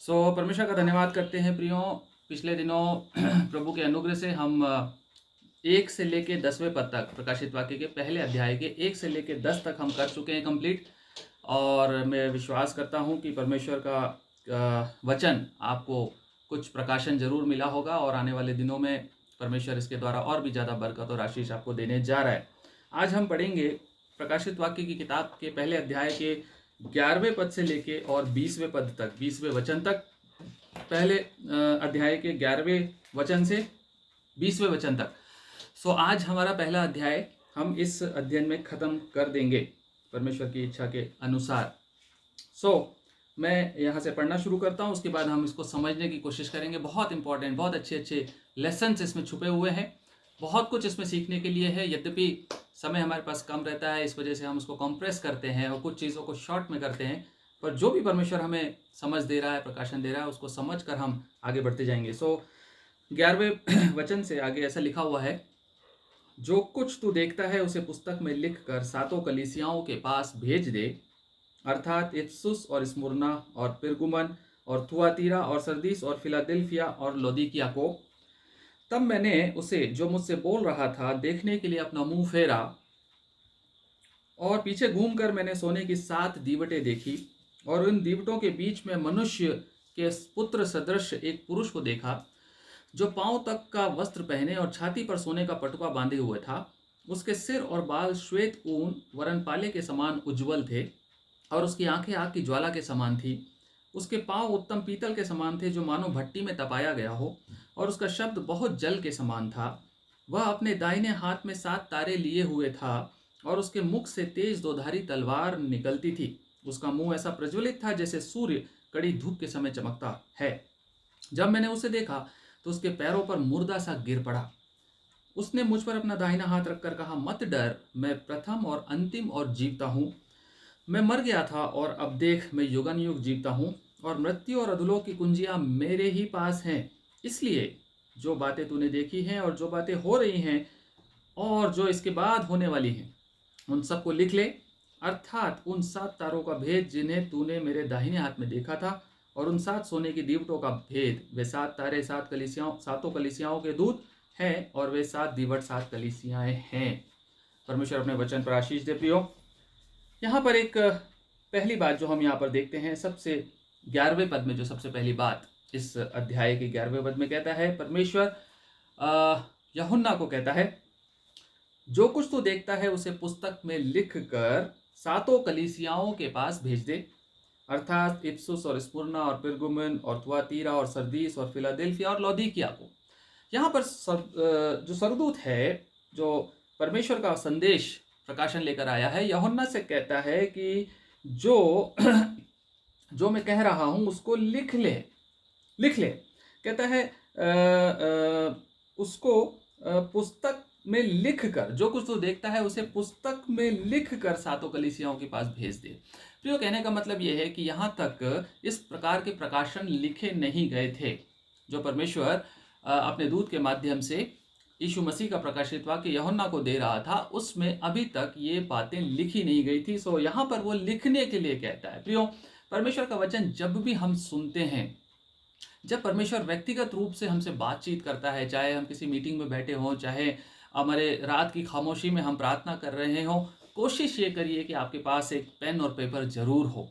परमेश्वर का धन्यवाद करते हैं प्रियो। पिछले दिनों प्रभु के अनुग्रह से हम 1 से लेके 10वें पद तक प्रकाशित वाक्य के पहले अध्याय के 1 से लेके 10 तक हम कर चुके हैं कंप्लीट। और मैं विश्वास करता हूं कि परमेश्वर का वचन आपको कुछ प्रकाशन जरूर मिला होगा और आने वाले दिनों में परमेश्वर इसके द्वारा और भी ज़्यादा बरकत और आशीष आपको देने जा रहा है। आज हम पढ़ेंगे प्रकाशित वाक्य की किताब के पहले अध्याय के 11वें पद से लेके और 20वें पद तक, 20वें वचन तक। पहले अध्याय के 11वें वचन से 20वें वचन तक। आज हमारा पहला अध्याय हम इस अध्ययन में खत्म कर देंगे परमेश्वर की इच्छा के अनुसार। मैं यहाँ से पढ़ना शुरू करता हूँ, उसके बाद हम इसको समझने की कोशिश करेंगे। बहुत इंपॉर्टेंट, बहुत अच्छे लेसन्स इसमें छुपे हुए हैं। बहुत कुछ इसमें सीखने के लिए है। यद्यपि समय हमारे पास कम रहता है, इस वजह से हम उसको कंप्रेस करते हैं और कुछ चीज़ों को शॉर्ट में करते हैं। पर जो भी परमेश्वर हमें समझ दे रहा है, प्रकाशन दे रहा है, उसको समझ कर हम आगे बढ़ते जाएंगे। 11वें वचन से आगे ऐसा लिखा हुआ है, जो कुछ तू देखता है उसे पुस्तक में लिख कर 7 कलीसियाओं के पास भेज दे, अर्थात इफसुस और स्मुरना और पिरगुमन और थुआतीरा और सरदीस और फिलाडेल्फिया और लौदीकिया को। तब मैंने उसे जो मुझसे बोल रहा था देखने के लिए अपना मुंह फेरा, और पीछे घूमकर मैंने सोने की 7 दीवटें देखी, और उन दीवटों के बीच में मनुष्य के पुत्र सदृश एक पुरुष को देखा, जो पांव तक का वस्त्र पहने और छाती पर सोने का पटुआ बांधे हुए था। उसके सिर और बाल श्वेत ऊन वरन पाले के समान उज्जवल थे, और उसकी आंखें आग की ज्वाला के समान थी। उसके पांव उत्तम पीतल के समान थे, जो मानो भट्टी में तपाया गया हो, और उसका शब्द बहुत जल के समान था। वह अपने दाहिने हाथ में 7 तारे लिए हुए था, और उसके मुख से तेज दोधारी तलवार निकलती थी। उसका मुंह ऐसा प्रज्वलित था जैसे सूर्य कड़ी धूप के समय चमकता है। जब मैंने उसे देखा तो उसके पैरों पर मुर्दा सा गिर पड़ा। उसने मुझ पर अपना दाहिना हाथ रखकर कहा, मत डर, मैं प्रथम और अंतिम और जीवता हूँ। मैं मर गया था, और अब देख मैं युगन युग जीवता हूँ, और मृत्यु और अधोलोक की कुंजियां मेरे ही पास हैं। इसलिए जो बातें तूने देखी हैं और जो बातें हो रही हैं और जो इसके बाद होने वाली हैं, उन सबको लिख ले, अर्थात उन 7 तारों का भेद जिन्हें तूने मेरे दाहिने हाथ में देखा था, और उन 7 सोने की दीवटों का भेद। वे 7 तारे 7 कलीसियाओं के दूत हैं, और वे 7 दीवट 7 कलीसियाएं हैं। परमेश्वर अपने वचन पर आशीष दे प्रियो। यहाँ पर एक पहली बात जो हम यहाँ पर देखते हैं, सबसे 11वें पद में जो सबसे पहली बात इस अध्याय के 11वें पद में कहता है, परमेश्वर यूहन्ना को कहता है, जो कुछ तू देखता है उसे पुस्तक में लिख कर 7 कलीसियाओं के पास भेज दे, अर्थात इफसुस और स्मुरना और पिरगुमन और थुआतीरा और सरदीस और फिलाडेल्फिया और लौदीकिया को। यहाँ पर जो सरदूत है, जो परमेश्वर का संदेश प्रकाशन लेकर आया है, यूहन्ना से कहता है कि जो जो मैं कह रहा हूं उसको लिख ले। कहता है उसको पुस्तक में लिख कर, जो कुछ तू देखता है उसे पुस्तक में लिख कर 7 कलीसियाओं के पास भेज दे। प्रियो, कहने का मतलब यह है कि यहाँ तक इस प्रकार के प्रकाशन लिखे नहीं गए थे जो परमेश्वर अपने दूत के माध्यम से यीशु मसीह का प्रकाशित वाक्य यूहन्ना को दे रहा था। उसमें अभी तक ये बातें लिखी नहीं गई थी। यहाँ पर वो लिखने के लिए कहता है। प्रियो, परमेश्वर का वचन जब भी हम सुनते हैं, जब परमेश्वर व्यक्तिगत रूप से हमसे बातचीत करता है, चाहे हम किसी मीटिंग में बैठे हों, चाहे हमारे रात की खामोशी में हम प्रार्थना कर रहे हों, कोशिश ये करिए कि आपके पास एक पेन और पेपर जरूर हो।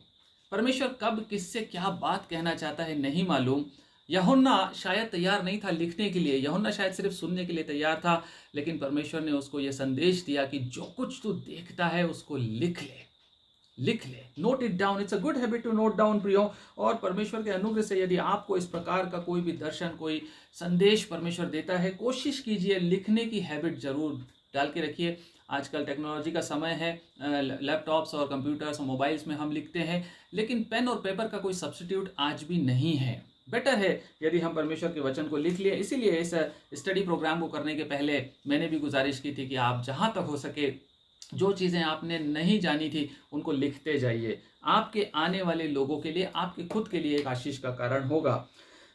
परमेश्वर कब किससे क्या बात कहना चाहता है नहीं मालूम। यूहन्ना शायद तैयार नहीं था लिखने के लिए, यूहन्ना शायद सिर्फ सुनने के लिए तैयार था, लेकिन परमेश्वर ने उसको यह संदेश दिया कि जो कुछ तू देखता है उसको लिख ले, note it down. It's a good habit to note down प्रियो। और परमेश्वर के अनुग्रह से यदि आपको इस प्रकार का कोई भी दर्शन, कोई संदेश परमेश्वर देता है, कोशिश कीजिए लिखने की हैबिट जरूर डाल के रखिए। आजकल टेक्नोलॉजी का समय है, लैपटॉप्स और कंप्यूटर्स और मोबाइल्स में हम लिखते हैं, लेकिन पेन और पेपर का कोई सब्स्टिट्यूट आज भी नहीं है। बेटर है यदि हम परमेश्वर के वचन को लिख लिए। इसीलिए इस स्टडी प्रोग्राम को करने के पहले मैंने भी गुजारिश की थी कि आप जहाँ तक हो सके जो चीज़ें आपने नहीं जानी थी उनको लिखते जाइए। आपके आने वाले लोगों के लिए, आपके खुद के लिए एक आशीष का कारण होगा।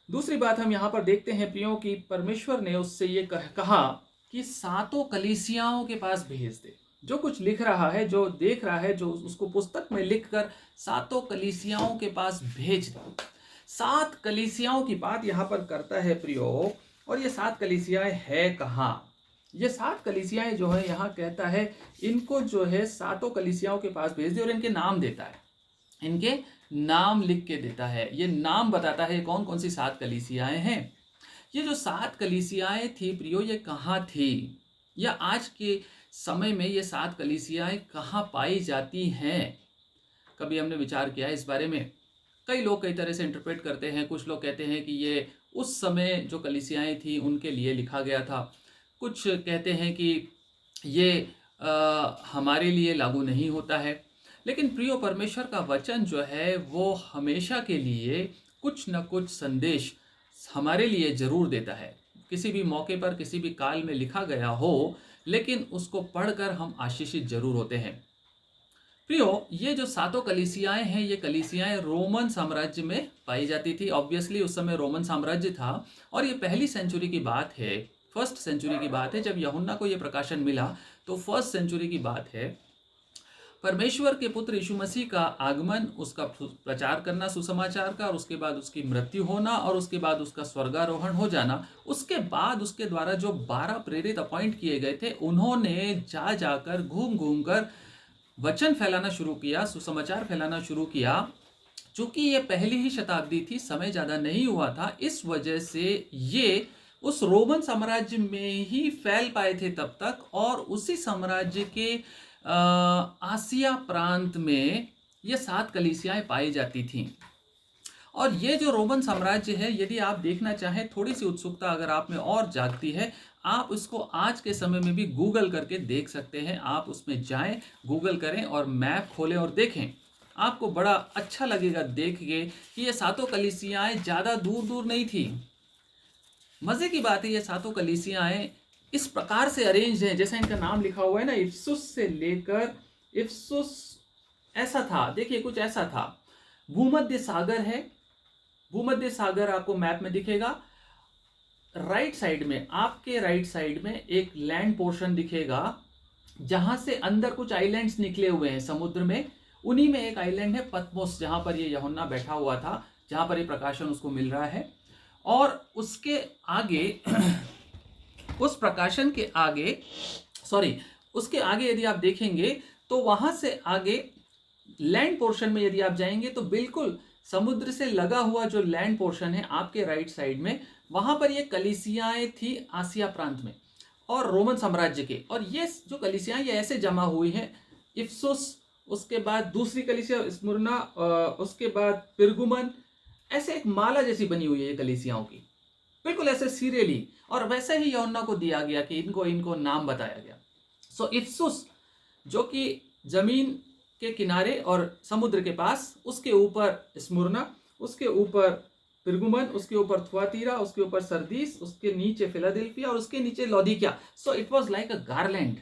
दूसरी बात हम यहाँ पर देखते हैं प्रियो कि परमेश्वर ने उससे ये कहा कि 7 कलीसियाओं के पास भेज दे। जो कुछ लिख रहा है, जो देख रहा है, जो उसको पुस्तक में लिखकर 7 कलीसियाओं के पास भेज दे। 7 कलीसियाओं की बात यहाँ पर करता है प्रियो, और ये 7 कलीसियाएं है कहाँ? ये 7 कलीसियाएं जो है यहाँ कहता है इनको जो है सातों कलीसियाओं के पास भेज दे और इनके नाम देता है, इनके नाम लिख के देता है। ये नाम बताता है कौन कौन सी 7 कलीसियाएं हैं। ये जो 7 कलीसियाएं थी प्रियो, ये कहाँ थी, या आज के समय में ये 7 कलीसियाएं कहाँ पाई जाती हैं? कभी हमने विचार किया है इस बारे में? कई लोग कई तरह से इंटरप्रेट करते हैं। कुछ लोग कहते हैं कि ये उस समय जो कलीसियाएं थी उनके लिए लिखा गया था। कुछ कहते हैं कि ये हमारे लिए लागू नहीं होता है। लेकिन प्रियो, परमेश्वर का वचन जो है वो हमेशा के लिए कुछ न कुछ संदेश हमारे लिए जरूर देता है। किसी भी मौके पर, किसी भी काल में लिखा गया हो, लेकिन उसको पढ़कर हम आशीषित जरूर होते हैं। प्रियो, ये जो सातों कलीसियाएं हैं, ये कलीसियाएं रोमन साम्राज्य में पाई जाती थी। ऑब्वियसली उस समय रोमन साम्राज्य था, और ये पहली सेंचुरी की बात है, फर्स्ट सेंचुरी की बात है। जब यूहन्ना को ये प्रकाशन मिला तो फर्स्ट सेंचुरी की बात है। परमेश्वर के पुत्र यीशु मसीह का आगमन, उसका प्रचार करना सुसमाचार का, और उसके बाद उसकी मृत्यु होना, और उसके बाद उसका स्वर्गारोहण हो जाना। उसके बाद उसके द्वारा जो 12 प्रेरित अपॉइंट किए गए थे, उन्होंने जा जाकर घूम घूम कर वचन फैलाना शुरू किया, सुसमाचार फैलाना शुरू किया। चूंकि ये पहली ही शताब्दी थी, समय ज़्यादा नहीं हुआ था, इस वजह से ये उस रोमन साम्राज्य में ही फैल पाए थे तब तक, और उसी साम्राज्य के आसिया प्रांत में ये 7 कलीसियाएं पाई जाती थीं। और ये जो रोमन साम्राज्य है, यदि आप देखना चाहें, थोड़ी सी उत्सुकता अगर आप में और जागती है, आप इसको आज के समय में भी गूगल करके देख सकते हैं। आप उसमें जाएं, गूगल करें और मैप खोलें और देखें। आपको बड़ा अच्छा लगेगा देख के कि ये सातों कलीसियाएं ज़्यादा दूर दूर नहीं थी। मज़े की बात है, ये सातों कलीसियाएं इस प्रकार से अरेंज हैं, जैसा इनका नाम लिखा हुआ है ना, इफ्सुस से लेकर इफ्सुस ऐसा था। देखिए, कुछ ऐसा था। भूमध्य सागर है, भूमध्य सागर आपको मैप में दिखेगा। राइट साइड में, आपके राइट साइड में एक लैंड पोर्शन दिखेगा, जहां से अंदर कुछ आइलैंड्स निकले हुए हैं समुद्र में। उन्हीं में एक आइलैंड है पतमोस, जहां पर ये यूहन्ना बैठा हुआ था, जहां पर ये प्रकाशन उसको मिल रहा है। और उसके आगे उस प्रकाशन के आगे, उसके आगे यदि आप देखेंगे तो वहां से आगे लैंड पोर्शन में यदि आप जाएंगे तो बिल्कुल समुद्र से लगा हुआ जो लैंड पोर्शन है आपके राइट साइड में, वहां पर ये कलीसियाएं थी आसिया प्रांत में और रोमन साम्राज्य के। और ये जो कलीसियाएं ये ऐसे जमा हुई हैं, इफ्सुस, उसके बाद दूसरी कलीसिया स्मुरना, उसके बाद पिरगुमन, ऐसे एक माला जैसी बनी हुई है ये कलीसियाओं की, बिल्कुल ऐसे सीरियली। और वैसे ही यूहन्ना को दिया गया कि इनको नाम बताया गया। सो इफ्सुस जो कि जमीन के किनारे और समुद्र के पास, उसके ऊपर स्मुरना, उसके ऊपर पिरगुमन, उसके ऊपर थुआतीरा, उसके ऊपर सरदीस, उसके नीचे फिलाडेल्फिया और उसके नीचे Laodicea. So it was like a garland,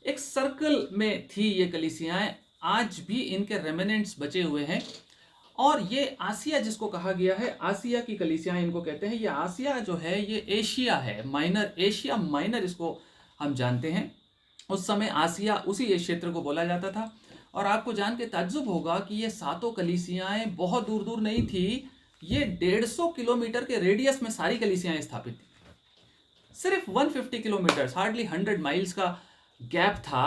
एक सर्कल में थी ये कलीसियाएं। आज भी इनके रेमिनेंट्स बचे हुए हैं। और ये आसिया जिसको कहा गया है, आसिया की कलीसियाएं इनको कहते हैं। ये आसिया जो है ये एशिया है, माइनर, एशिया माइनर इसको हम जानते हैं। उस समय आसिया उसी क्षेत्र को बोला जाता था। और आपको जान के ताज्जुब होगा कि ये सातों कलीसियाएं बहुत दूर दूर नहीं थी। ये 150 किलोमीटर के रेडियस में सारी कलीसियाएं स्थापित थी। सिर्फ 150 किलोमीटर, हार्डली 100 माइल्स का गैप था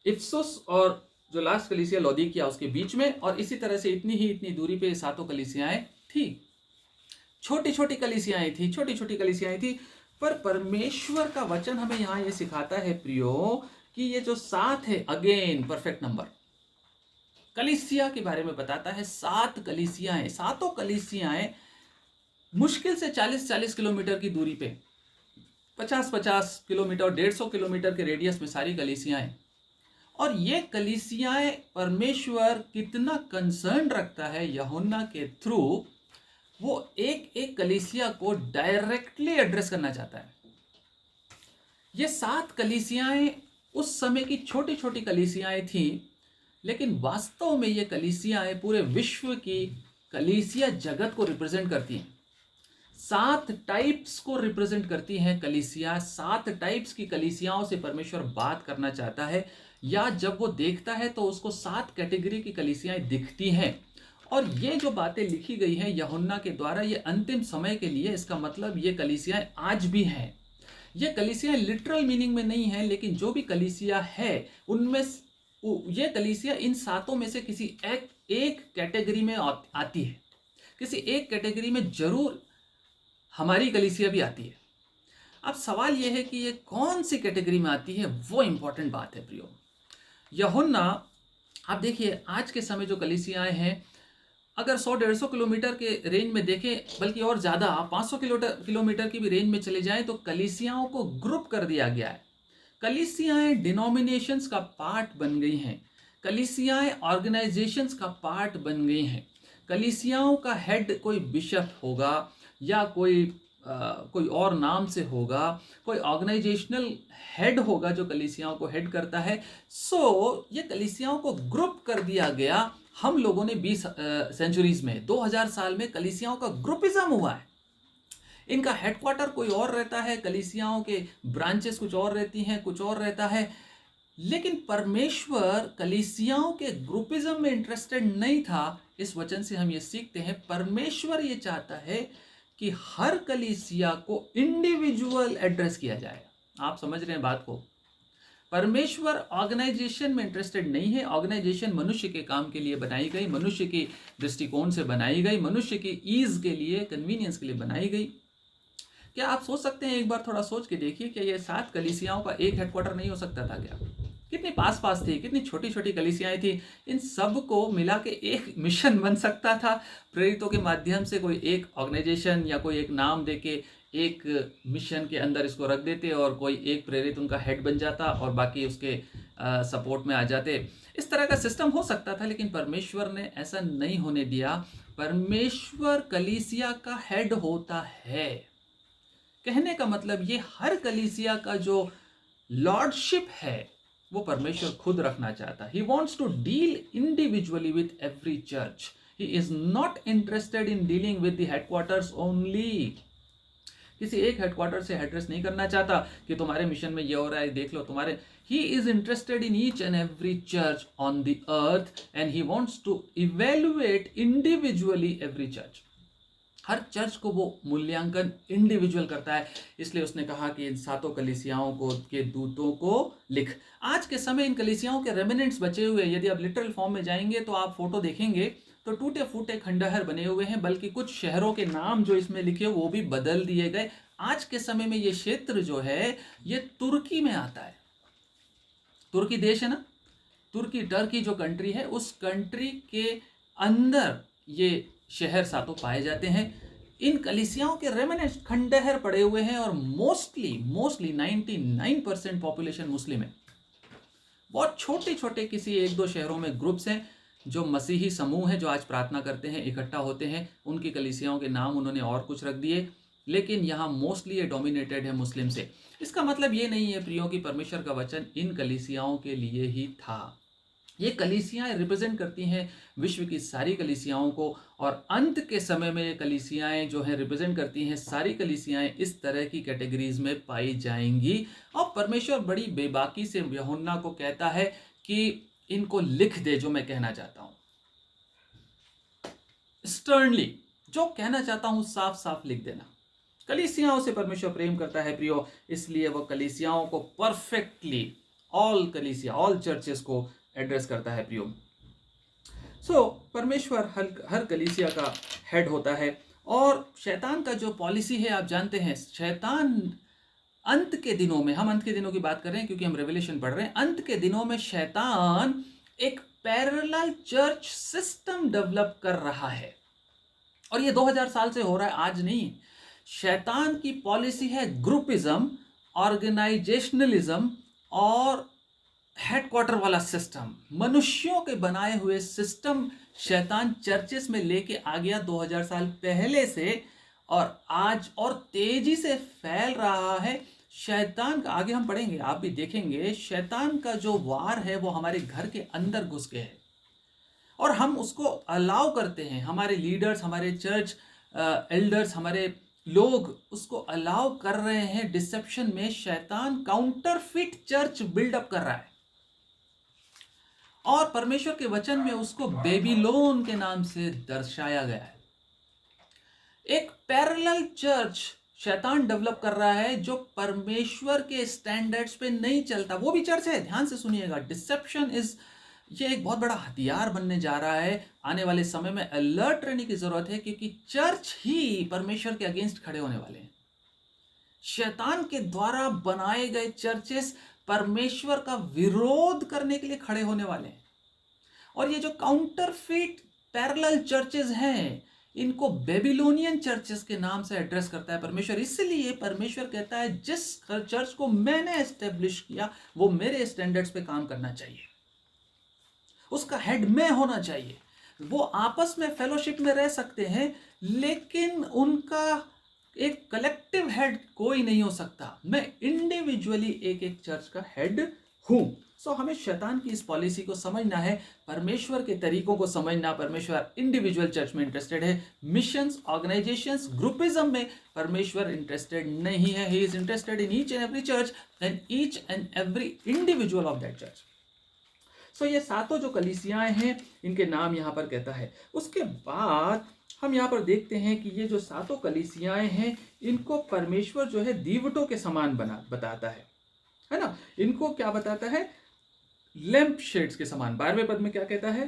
इफ्सुस और जो लास्ट कलीसिया लौदीकिया उसके बीच में। और इसी तरह से इतनी दूरी पे सातों कलीसियाएं थी। छोटी छोटी कलीसियाएं थी। पर परमेश्वर का वचन हमें यहाँ ये सिखाता है प्रियो कि ये जो 7 है, अगेन परफेक्ट नंबर, कलीसिया के बारे में बताता है। 7 कलीसियाएं, सातों कलीसियाएं मुश्किल से 40-40 किलोमीटर की दूरी पे, 50-50 किलोमीटर, 150 किलोमीटर के रेडियस में सारी कलीसियाएं। और ये कलीसियाएं परमेश्वर कितना कंसर्न रखता है यूहन्ना के थ्रू, वो एक एक कलीसिया को डायरेक्टली एड्रेस करना चाहता है। ये 7 कलीसियाएं उस समय की छोटी छोटी कलीसियाएं थी, लेकिन वास्तव में ये कलीसियाएं पूरे विश्व की कलीसिया जगत को रिप्रेजेंट करती हैं। 7 टाइप्स को रिप्रेजेंट करती हैं कलीसिया। 7 टाइप्स की कलीसियाओं से परमेश्वर बात करना चाहता है, या जब वो देखता है तो उसको 7 कैटेगरी की कलीसियाएं दिखती हैं। और ये जो बातें लिखी गई हैं यूहन्ना के द्वारा, ये अंतिम समय के लिए, इसका मतलब ये कलीसियाएं आज भी हैं। ये कलीसियां लिटरल मीनिंग में नहीं है, लेकिन जो भी कलीसिया है उनमें ये कलीसिया इन सातों में से किसी एक कैटेगरी में आती है। किसी एक कैटेगरी में जरूर हमारी कलीसिया भी आती है। अब सवाल यह है कि ये कौन सी कैटेगरी में आती है, वो इंपॉर्टेंट बात है प्रियो। यूहन्ना, आप देखिए आज के समय जो कलीसियाएं हैं, अगर 100-150 किलोमीटर के रेंज में देखें, बल्कि और ज़्यादा 500 किलोमीटर की भी रेंज में चले जाएं, तो कलीसियाओं को ग्रुप कर दिया गया है। कलीसियाएं डिनोमिनेशंस का पार्ट बन गई हैं। कलीसियाएं ऑर्गेनाइजेशंस का पार्ट बन गई हैं। कलीसियाओं का हेड कोई बिशप होगा या कोई और नाम से होगा, कोई ऑर्गेनाइजेशनल हेड होगा जो कलीसियाओं को हेड करता है। ये कलीसियाओं को ग्रुप कर दिया गया। हम लोगों ने 20 सेंचुरीज में, 2000 साल में कलीसियाओं का ग्रुपिज्म हुआ है। इनका हेडक्वार्टर कोई और रहता है, कलीसियाओं के ब्रांचेस कुछ और रहती हैं, कुछ और रहता है। लेकिन परमेश्वर कलीसियाओं के ग्रुपिज्म में इंटरेस्टेड नहीं था। इस वचन से हम ये सीखते हैं, परमेश्वर ये चाहता है कि हर कलीसिया को इंडिविजुअल एड्रेस किया जाए। आप समझ रहे हैं बात को? परमेश्वर ऑर्गेनाइजेशन में इंटरेस्टेड नहीं है। ऑर्गेनाइजेशन मनुष्य के काम के लिए बनाई गई, मनुष्य की दृष्टिकोण से बनाई गई, मनुष्य की ईज के लिए, कन्वीनियंस के लिए बनाई गई। क्या आप सोच सकते हैं, एक बार थोड़ा सोच के देखिए, कि ये 7 कलीसियाओं का एक हेडक्वार्टर नहीं हो सकता था क्या? कितनी पास पास थी, कितनी छोटी छोटी कलीसियाएं थी। इन सब को मिला के एक मिशन बन सकता था। प्रेरितों के माध्यम से कोई एक ऑर्गेनाइजेशन या कोई एक नाम देके एक मिशन के अंदर इसको रख देते, और कोई एक प्रेरित उनका हेड बन जाता और बाकी उसके सपोर्ट में आ जाते। इस तरह का सिस्टम हो सकता था, लेकिन परमेश्वर ने ऐसा नहीं होने दिया। परमेश्वर कलीसिया का हेड होता है। कहने का मतलब ये, हर कलीसिया का जो लॉर्डशिप है वो परमेश्वर खुद रखना चाहता है। He wants to deal individually with every church. He is not interested in dealing with the headquarters only. किसी एक हेडक्वार्टर से एड्रेस नहीं करना चाहता कि तुम्हारे मिशन में ये हो रहा है, देख लो तुम्हारे। He is interested in each and every church on the earth, and he wants to evaluate individually every church. Her church को वो मूल्यांकन इंडिविजुअल करता है। इसलिए उसने कहा कि इन सातों कलीसियाओं को के दूतों को लिख। आज के समय इन कलीसियाओं के रेमिनेंट्स बचे हुए, यदि आप लिटरल फॉर्म में जाएंगे तो आप फोटो देखेंगे तो टूटे फूटे खंडहर बने हुए हैं, बल्कि कुछ शहरों के नाम जो इसमें लिखे वो भी बदल दिए गए। आज के समय में ये क्षेत्र जो है ये तुर्की में आता है। तुर्की देश है ना, टर्की जो कंट्री है, उस कंट्री के अंदर ये शहर सातों पाए जाते हैं। इन कलीसियाओं के रेमिनेंट्स खंडहर पड़े हुए हैं, और मोस्टली 99% पॉपुलेशन मुस्लिम है। बहुत छोटे छोटे किसी एक दो शहरों में ग्रुप्स हैं जो मसीही समूह हैं, जो आज प्रार्थना करते हैं, इकट्ठा होते हैं। उनकी कलीसियाओं के नाम उन्होंने और कुछ रख दिए, लेकिन यहाँ मोस्टली ये डोमिनेटेड है मुस्लिम से। इसका मतलब ये नहीं है प्रियो कि परमेश्वर का वचन इन कलीसियाओं के लिए ही था। ये कलीसियाएं रिप्रेजेंट करती हैं विश्व की सारी कलीसियाओं को, और अंत के समय में ये कलीसियाएं जो हैं रिप्रेजेंट करती हैं सारी कलीसियाएं इस तरह की कैटेगरीज में पाई जाएंगी। और परमेश्वर बड़ी बेबाकी से यूहन्ना को कहता है कि इनको लिख दे जो मैं कहना चाहता हूं। स्टर्नली जो कहना चाहता हूं साफ साफ लिख देना। कलीसियाओं से परमेश्वर प्रेम करता है प्रियो, इसलिए वो कलीसियाओं को परफेक्टली, ऑल चर्चेस को एड्रेस करता है प्रियो। परमेश्वर हर कलीसिया का हेड होता है। और शैतान का जो पॉलिसी है आप जानते हैं, शैतान अंत के दिनों में, हम अंत के दिनों की बात कर रहे हैं क्योंकि हम रेवलेशन पढ़ रहे हैं, अंत के दिनों में शैतान एक पैरेलल चर्च सिस्टम डेवलप कर रहा है। और ये 2000 साल से हो रहा है, आज नहीं। शैतान की पॉलिसी है ग्रुपिज्म, ऑर्गेनाइजेशनलिज्म और हेडक्वार्टर वाला सिस्टम। मनुष्यों के बनाए हुए सिस्टम शैतान चर्चेस में लेके आ गया 2000 साल पहले से, और आज और तेजी से फैल रहा है। शैतान का, आगे हम पढ़ेंगे, आप भी देखेंगे, शैतान का जो वार है वो हमारे घर के अंदर घुस गए है, और हम उसको अलाउ करते हैं। हमारे लीडर्स, हमारे चर्च एल्डर्स, हमारे लोग उसको अलाउ कर रहे हैं। डिसेप्शन में शैतान काउंटरफिट चर्च बिल्डअप कर रहा है। और परमेश्वर के वचन में उसको बेबीलोन के नाम से दर्शाया गया है। एक पैरेलल चर्च शैतान डेवलप कर रहा है जो परमेश्वर के स्टैंडर्ड्स पे नहीं चलता। वो भी चर्च है, ध्यान से सुनिएगा। डिसेप्शन इज, ये एक बहुत बड़ा हथियार बनने जा रहा है। आने वाले समय में अलर्ट रहने की जरूरत है, क्योंकि चर्च ही परमेश्वर के अगेंस्ट खड़े होने वाले हैं। शैतान के द्वारा बनाए गए चर्चेस परमेश्वर का विरोध करने के लिए खड़े होने वाले हैं। और ये जो काउंटरफिट पैरेलल चर्चेस हैं, इनको बेबीलोनियन चर्चेस के नाम से एड्रेस करता है परमेश्वर। इसलिए परमेश्वर कहता है जिस चर्च को मैंने एस्टेब्लिश किया वो मेरे स्टैंडर्ड्स पे काम करना चाहिए, उसका हेड मैं होना चाहिए। वो आपस में फेलोशिप में रह सकते हैं, लेकिन उनका एक कलेक्टिव हेड कोई नहीं हो सकता। मैं इंडिविजुअली एक एक चर्च का हेड हूं। सो हमें शैतान की इस पॉलिसी को समझना है, परमेश्वर के तरीकों को समझना। परमेश्वर इंडिविजुअल चर्च में इंटरेस्टेड है, मिशंस, ऑर्गेनाइजेशंस, ग्रुपिज्म में परमेश्वर इंटरेस्टेड नहीं है। He is interested in each and every church and each and every individual of that church. So ये सातों जो कलीसियाएं हैं, इनके नाम यहाँ पर कहता है। उसके बाद हम यहाँ पर देखते हैं कि ये जो सातों कलीसियाएं हैं, इनको परमेश्वर जो है दीवटों के समान बताता है ना। इनको क्या बताता है? लैंप शेड्स के समान। 12वें पद में क्या कहता है?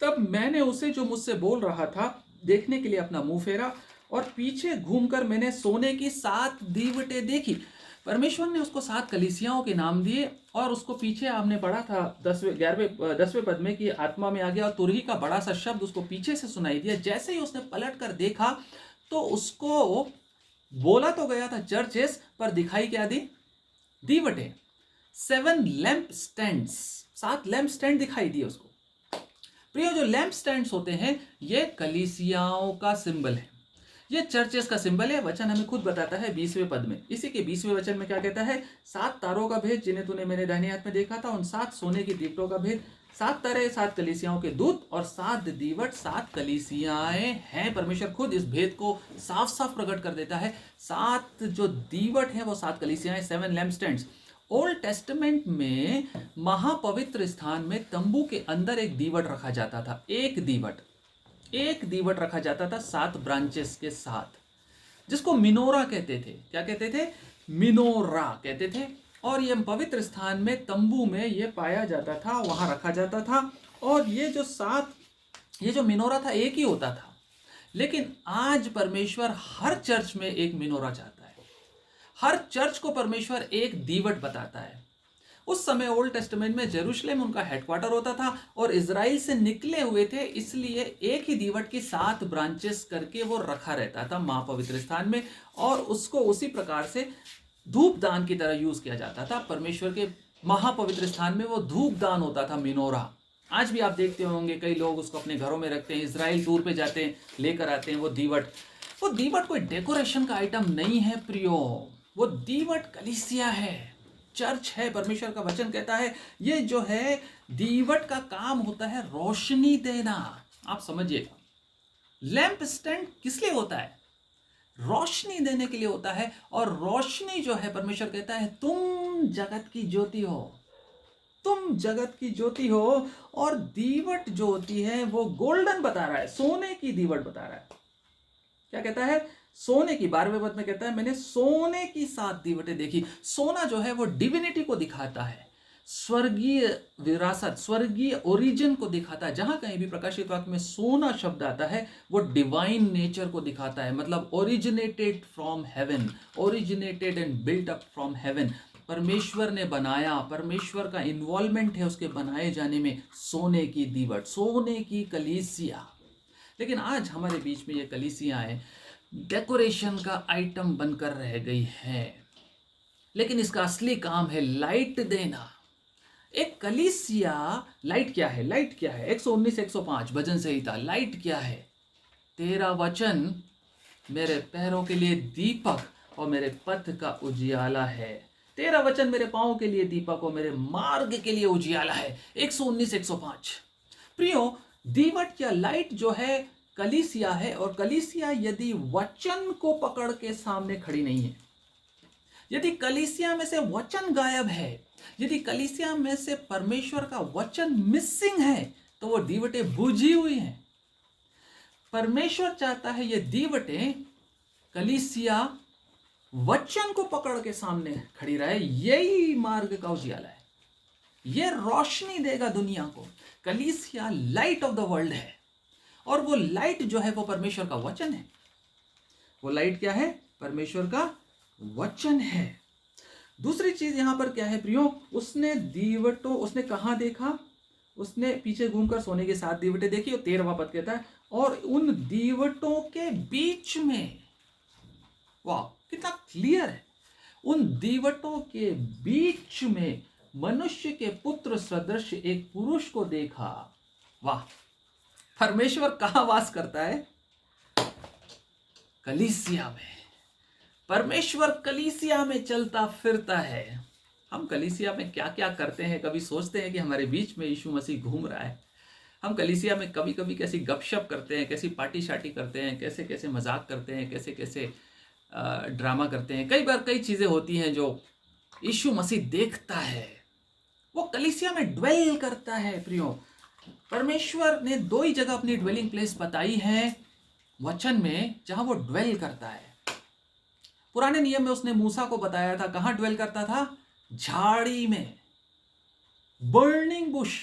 तब मैंने उसे जो मुझसे बोल रहा था देखने के लिए अपना मुंह फेरा, और पीछे घूमकर मैंने सोने की 7 दीवटें देखी। परमेश्वर ने उसको 7 कलीसियाओं के नाम दिए, और उसको पीछे आपने पढ़ा था 10वें पद में कि आत्मा में आ गया और तुरही का बड़ा सा शब्द उसको पीछे से सुनाई दिया। जैसे ही उसने पलट कर देखा तो उसको बोला तो गया था चर्चेस, पर दिखाई क्या दी? दीवटें। 7 लैंप स्टैंड्स, 7 लैंप स्टैंड दिखाई दिए उसको। प्रियो, जो लैंप स्टैंड्स होते हैं ये कलीसियाओं का सिंबल है, ये चर्चेस का सिंबल है। वचन हमें खुद बताता है 20वें पद में। इसी के 20वें वचन में क्या कहता है? 7 तारों का भेद जिन्हें तूने मेरे दाहिने हाथ में देखा था, उन 7 सोने की दीवटों का भेद। 7 तारे 7 कलीसियाओं के दूत, और 7 दीवट 7 कलीसियाएं हैं। परमेश्वर खुद इस भेद को साफ साफ प्रकट कर देता है। 7 जो दीवट है वो 7 कलीसियाएं, 7 लैंप स्टैंड्स। ओल्ड टेस्टमेंट में महापवित्र स्थान में तंबू के अंदर एक दीवट रखा जाता था। एक दीवट रखा जाता था 7 ब्रांचेस के साथ, जिसको मिनोरा कहते थे। क्या कहते थे? मिनोरा कहते थे। और ये पवित्र स्थान में तंबू में ये पाया जाता था, वहां रखा जाता था। और ये जो मिनोरा था एक ही होता था। लेकिन आज परमेश्वर हर चर्च में एक मिनोरा चाहता है। हर चर्च को परमेश्वर एक दीवट बताता है। उस समय ओल्ड टेस्टामेंट में जेरूशलेम उनका हेडक्वार्टर होता था, और इजराइल से निकले हुए थे, इसलिए एक ही दीवट की 7 ब्रांचेस करके वो रखा रहता था महापवित्र स्थान में, और उसको उसी प्रकार से धूप दान की तरह यूज किया जाता था। परमेश्वर के महापवित्र स्थान में वो धूप दान होता था, मिनोरा। आज भी आप देखते होंगे कई लोग उसको अपने घरों में रखते हैं, इजराइल टूर पे जाते हैं, लेकर आते हैं वो दीवट कोई डेकोरेशन का आइटम नहीं है प्रियो। वो दीवट कलीसिया है, चर्च है। परमेश्वर का वचन कहता है ये जो है दीवट का काम होता है रोशनी देना। आप समझिएगा, लैंप स्टैंड किस लिए होता है? रोशनी देने के लिए होता है। और रोशनी जो है, परमेश्वर कहता है तुम जगत की ज्योति हो, तुम जगत की ज्योति हो। और दीवट जो होती है वो गोल्डन बता रहा है, सोने की दीवट बता रहा है। क्या कहता है? सोने की। 12वें पद में कहता है मैंने सोने की 7 दीवटें देखी। सोना जो है वो डिविनिटी को दिखाता है, स्वर्गीय विरासत, स्वर्गीय ओरिजिन को दिखाता है। जहां कहीं भी प्रकाशित वाक्य में सोना शब्द आता है वो डिवाइन नेचर को दिखाता है, मतलब originated from heaven, originated and built up from heaven. परमेश्वर ने बनाया, परमेश्वर का इन्वॉल्वमेंट है उसके बनाए जाने में। सोने की दीवट, सोने की कलीसिया। लेकिन आज हमारे बीच में ये कलीसियाएं डेकोरेशन का आइटम बनकर रह गई है, लेकिन इसका असली काम है लाइट देना। एक कलीसिया, लाइट क्या है? 119 105 भजन संहिता। लाइट क्या है? तेरा वचन मेरे पैरों के लिए दीपक और मेरे पथ का उजियाला है। तेरा वचन मेरे पांव के लिए दीपक और मेरे मार्ग के लिए उजियाला है। 119 105। प्रियो, दीवट या लाइट जो है कलीसिया है, और कलीसिया यदि वचन को पकड़ के सामने खड़ी नहीं है, यदि कलीसिया में से वचन गायब है, यदि कलीसिया में से परमेश्वर का वचन मिसिंग है, तो वो दीवटें बुझी हुई हैं। परमेश्वर चाहता है ये दीवटें, कलीसिया वचन को पकड़ के सामने खड़ी रहे। यही मार्ग का उजियाला है, ये रोशनी देगा दुनिया को। कलीसिया लाइट ऑफ द वर्ल्ड है, और वो लाइट जो है वो परमेश्वर का वचन है। वो लाइट क्या है? परमेश्वर का वचन है। दूसरी चीज यहां पर क्या है प्रियो? उसने कहां देखा? उसने पीछे घूमकर सोने की 7 दीवटें देखी, और 13वां पद कहता है, और उन दीवटों के बीच में, वाह कितना क्लियर है, उन दीवटों के बीच में मनुष्य के पुत्र सदृश एक पुरुष को देखा। वाह, परमेश्वर कहां वास करता है? कलीसिया में। परमेश्वर कलीसिया में चलता फिरता है। हम कलीसिया में क्या क्या करते हैं, कभी सोचते हैं कि हमारे बीच में यीशु मसीह घूम रहा है? हम कलीसिया में कभी कभी कैसी गपशप करते हैं, कैसी पार्टी शार्टी करते हैं, कैसे कैसे मजाक करते हैं, कैसे कैसे ड्रामा करते हैं। कई बार कई चीज़ें होती हैं जो यीशु मसीह देखता है। वो कलीसिया में ड्वेल करता है प्रियो। परमेश्वर ने 2 ही जगह अपनी ड्वेलिंग प्लेस बताई है वचन में, जहां वो ड्वेल करता है। पुराने नियम में उसने मूसा को बताया था, कहां ड्वेल करता था? झाड़ी में, बर्निंग बुश,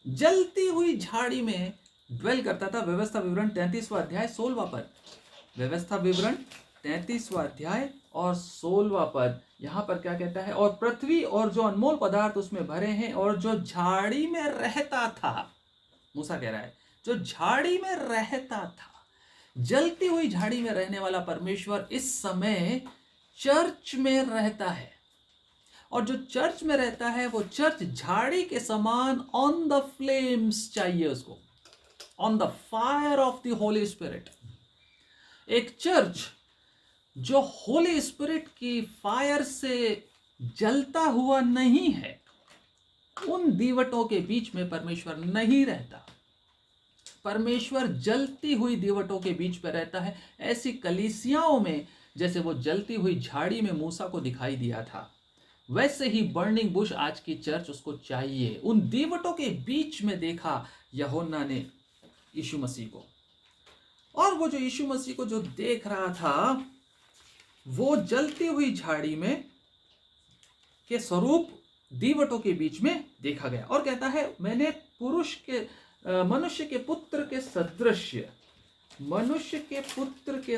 जलती हुई झाड़ी में ड्वेल करता था। व्यवस्था विवरण 33वां अध्याय 16वां पद। व्यवस्था विवरण 33वां अध्याय और 16वां पद। यहां पर क्या कहता है? और पृथ्वी और जो अनमोल पदार्थ उसमें भरे हैं, और जो झाड़ी में रहता था, मूसा कह रहा है, जो झाड़ी में रहता था, जलती हुई झाड़ी में रहने वाला परमेश्वर इस समय चर्च में रहता है। और जो चर्च में रहता है, वो चर्च झाड़ी के समान ऑन द फ्लेम्स चाहिए उसको, on the fire of the Holi spirit. एक चर्च जो होली स्पिरिट की फायर से जलता हुआ नहीं है, उन दीवटों के बीच में परमेश्वर नहीं रहता। परमेश्वर जलती हुई दीवटों के बीच में रहता है। ऐसी कलीसियाओं में, जैसे वो जलती हुई झाड़ी में मूसा को दिखाई दिया था, वैसे ही बर्निंग बुश आज की चर्च उसको चाहिए। उन दीवटों के बीच में देखा यूहन्ना ने यीशु मसीह को, और वो जो यीशु मसीह को जो देख रहा था, वो जलती हुई झाड़ी में के स्वरूप दीवटों के बीच में देखा गया। और कहता है, मैंने मनुष्य के पुत्र के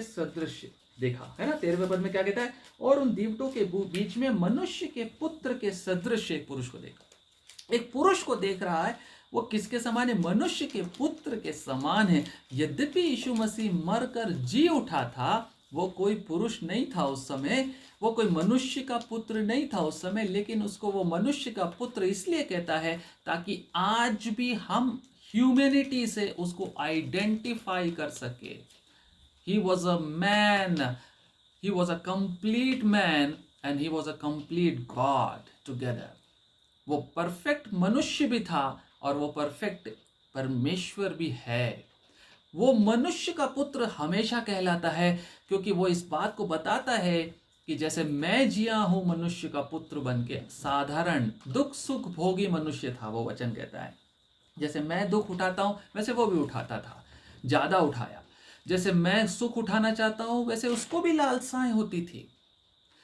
सदृश देखा, है ना। 13वें पद में क्या कहता है? और उन दीवटों के बीच में मनुष्य के पुत्र के सदृश एक पुरुष को देखा। एक पुरुष को देख रहा है, वो किसके समान है? मनुष्य के पुत्र के समान है। यद्यपि यीशु मसीह मरकर जी उठा था, वो कोई पुरुष नहीं था उस समय, वो कोई मनुष्य का पुत्र नहीं था उस समय, लेकिन उसको वो मनुष्य का पुत्र इसलिए कहता है ताकि आज भी हम ह्यूमैनिटी से उसको आइडेंटिफाई कर सके। He was a man, he was a complete man and he was a complete God together. वो परफेक्ट मनुष्य भी था और वो परफेक्ट परमेश्वर भी है। वो मनुष्य का पुत्र हमेशा कहलाता है, क्योंकि वो इस बात को बताता है कि जैसे मैं जिया हूं मनुष्य का पुत्र बनके, साधारण दुख सुख भोगी मनुष्य था, वो वचन कहता है। जैसे मैं दुख उठाता हूं, वैसे वो भी उठाता था, ज्यादा उठाया। जैसे मैं सुख उठाना चाहता हूं, वैसे उसको भी लालसाएं होती थी।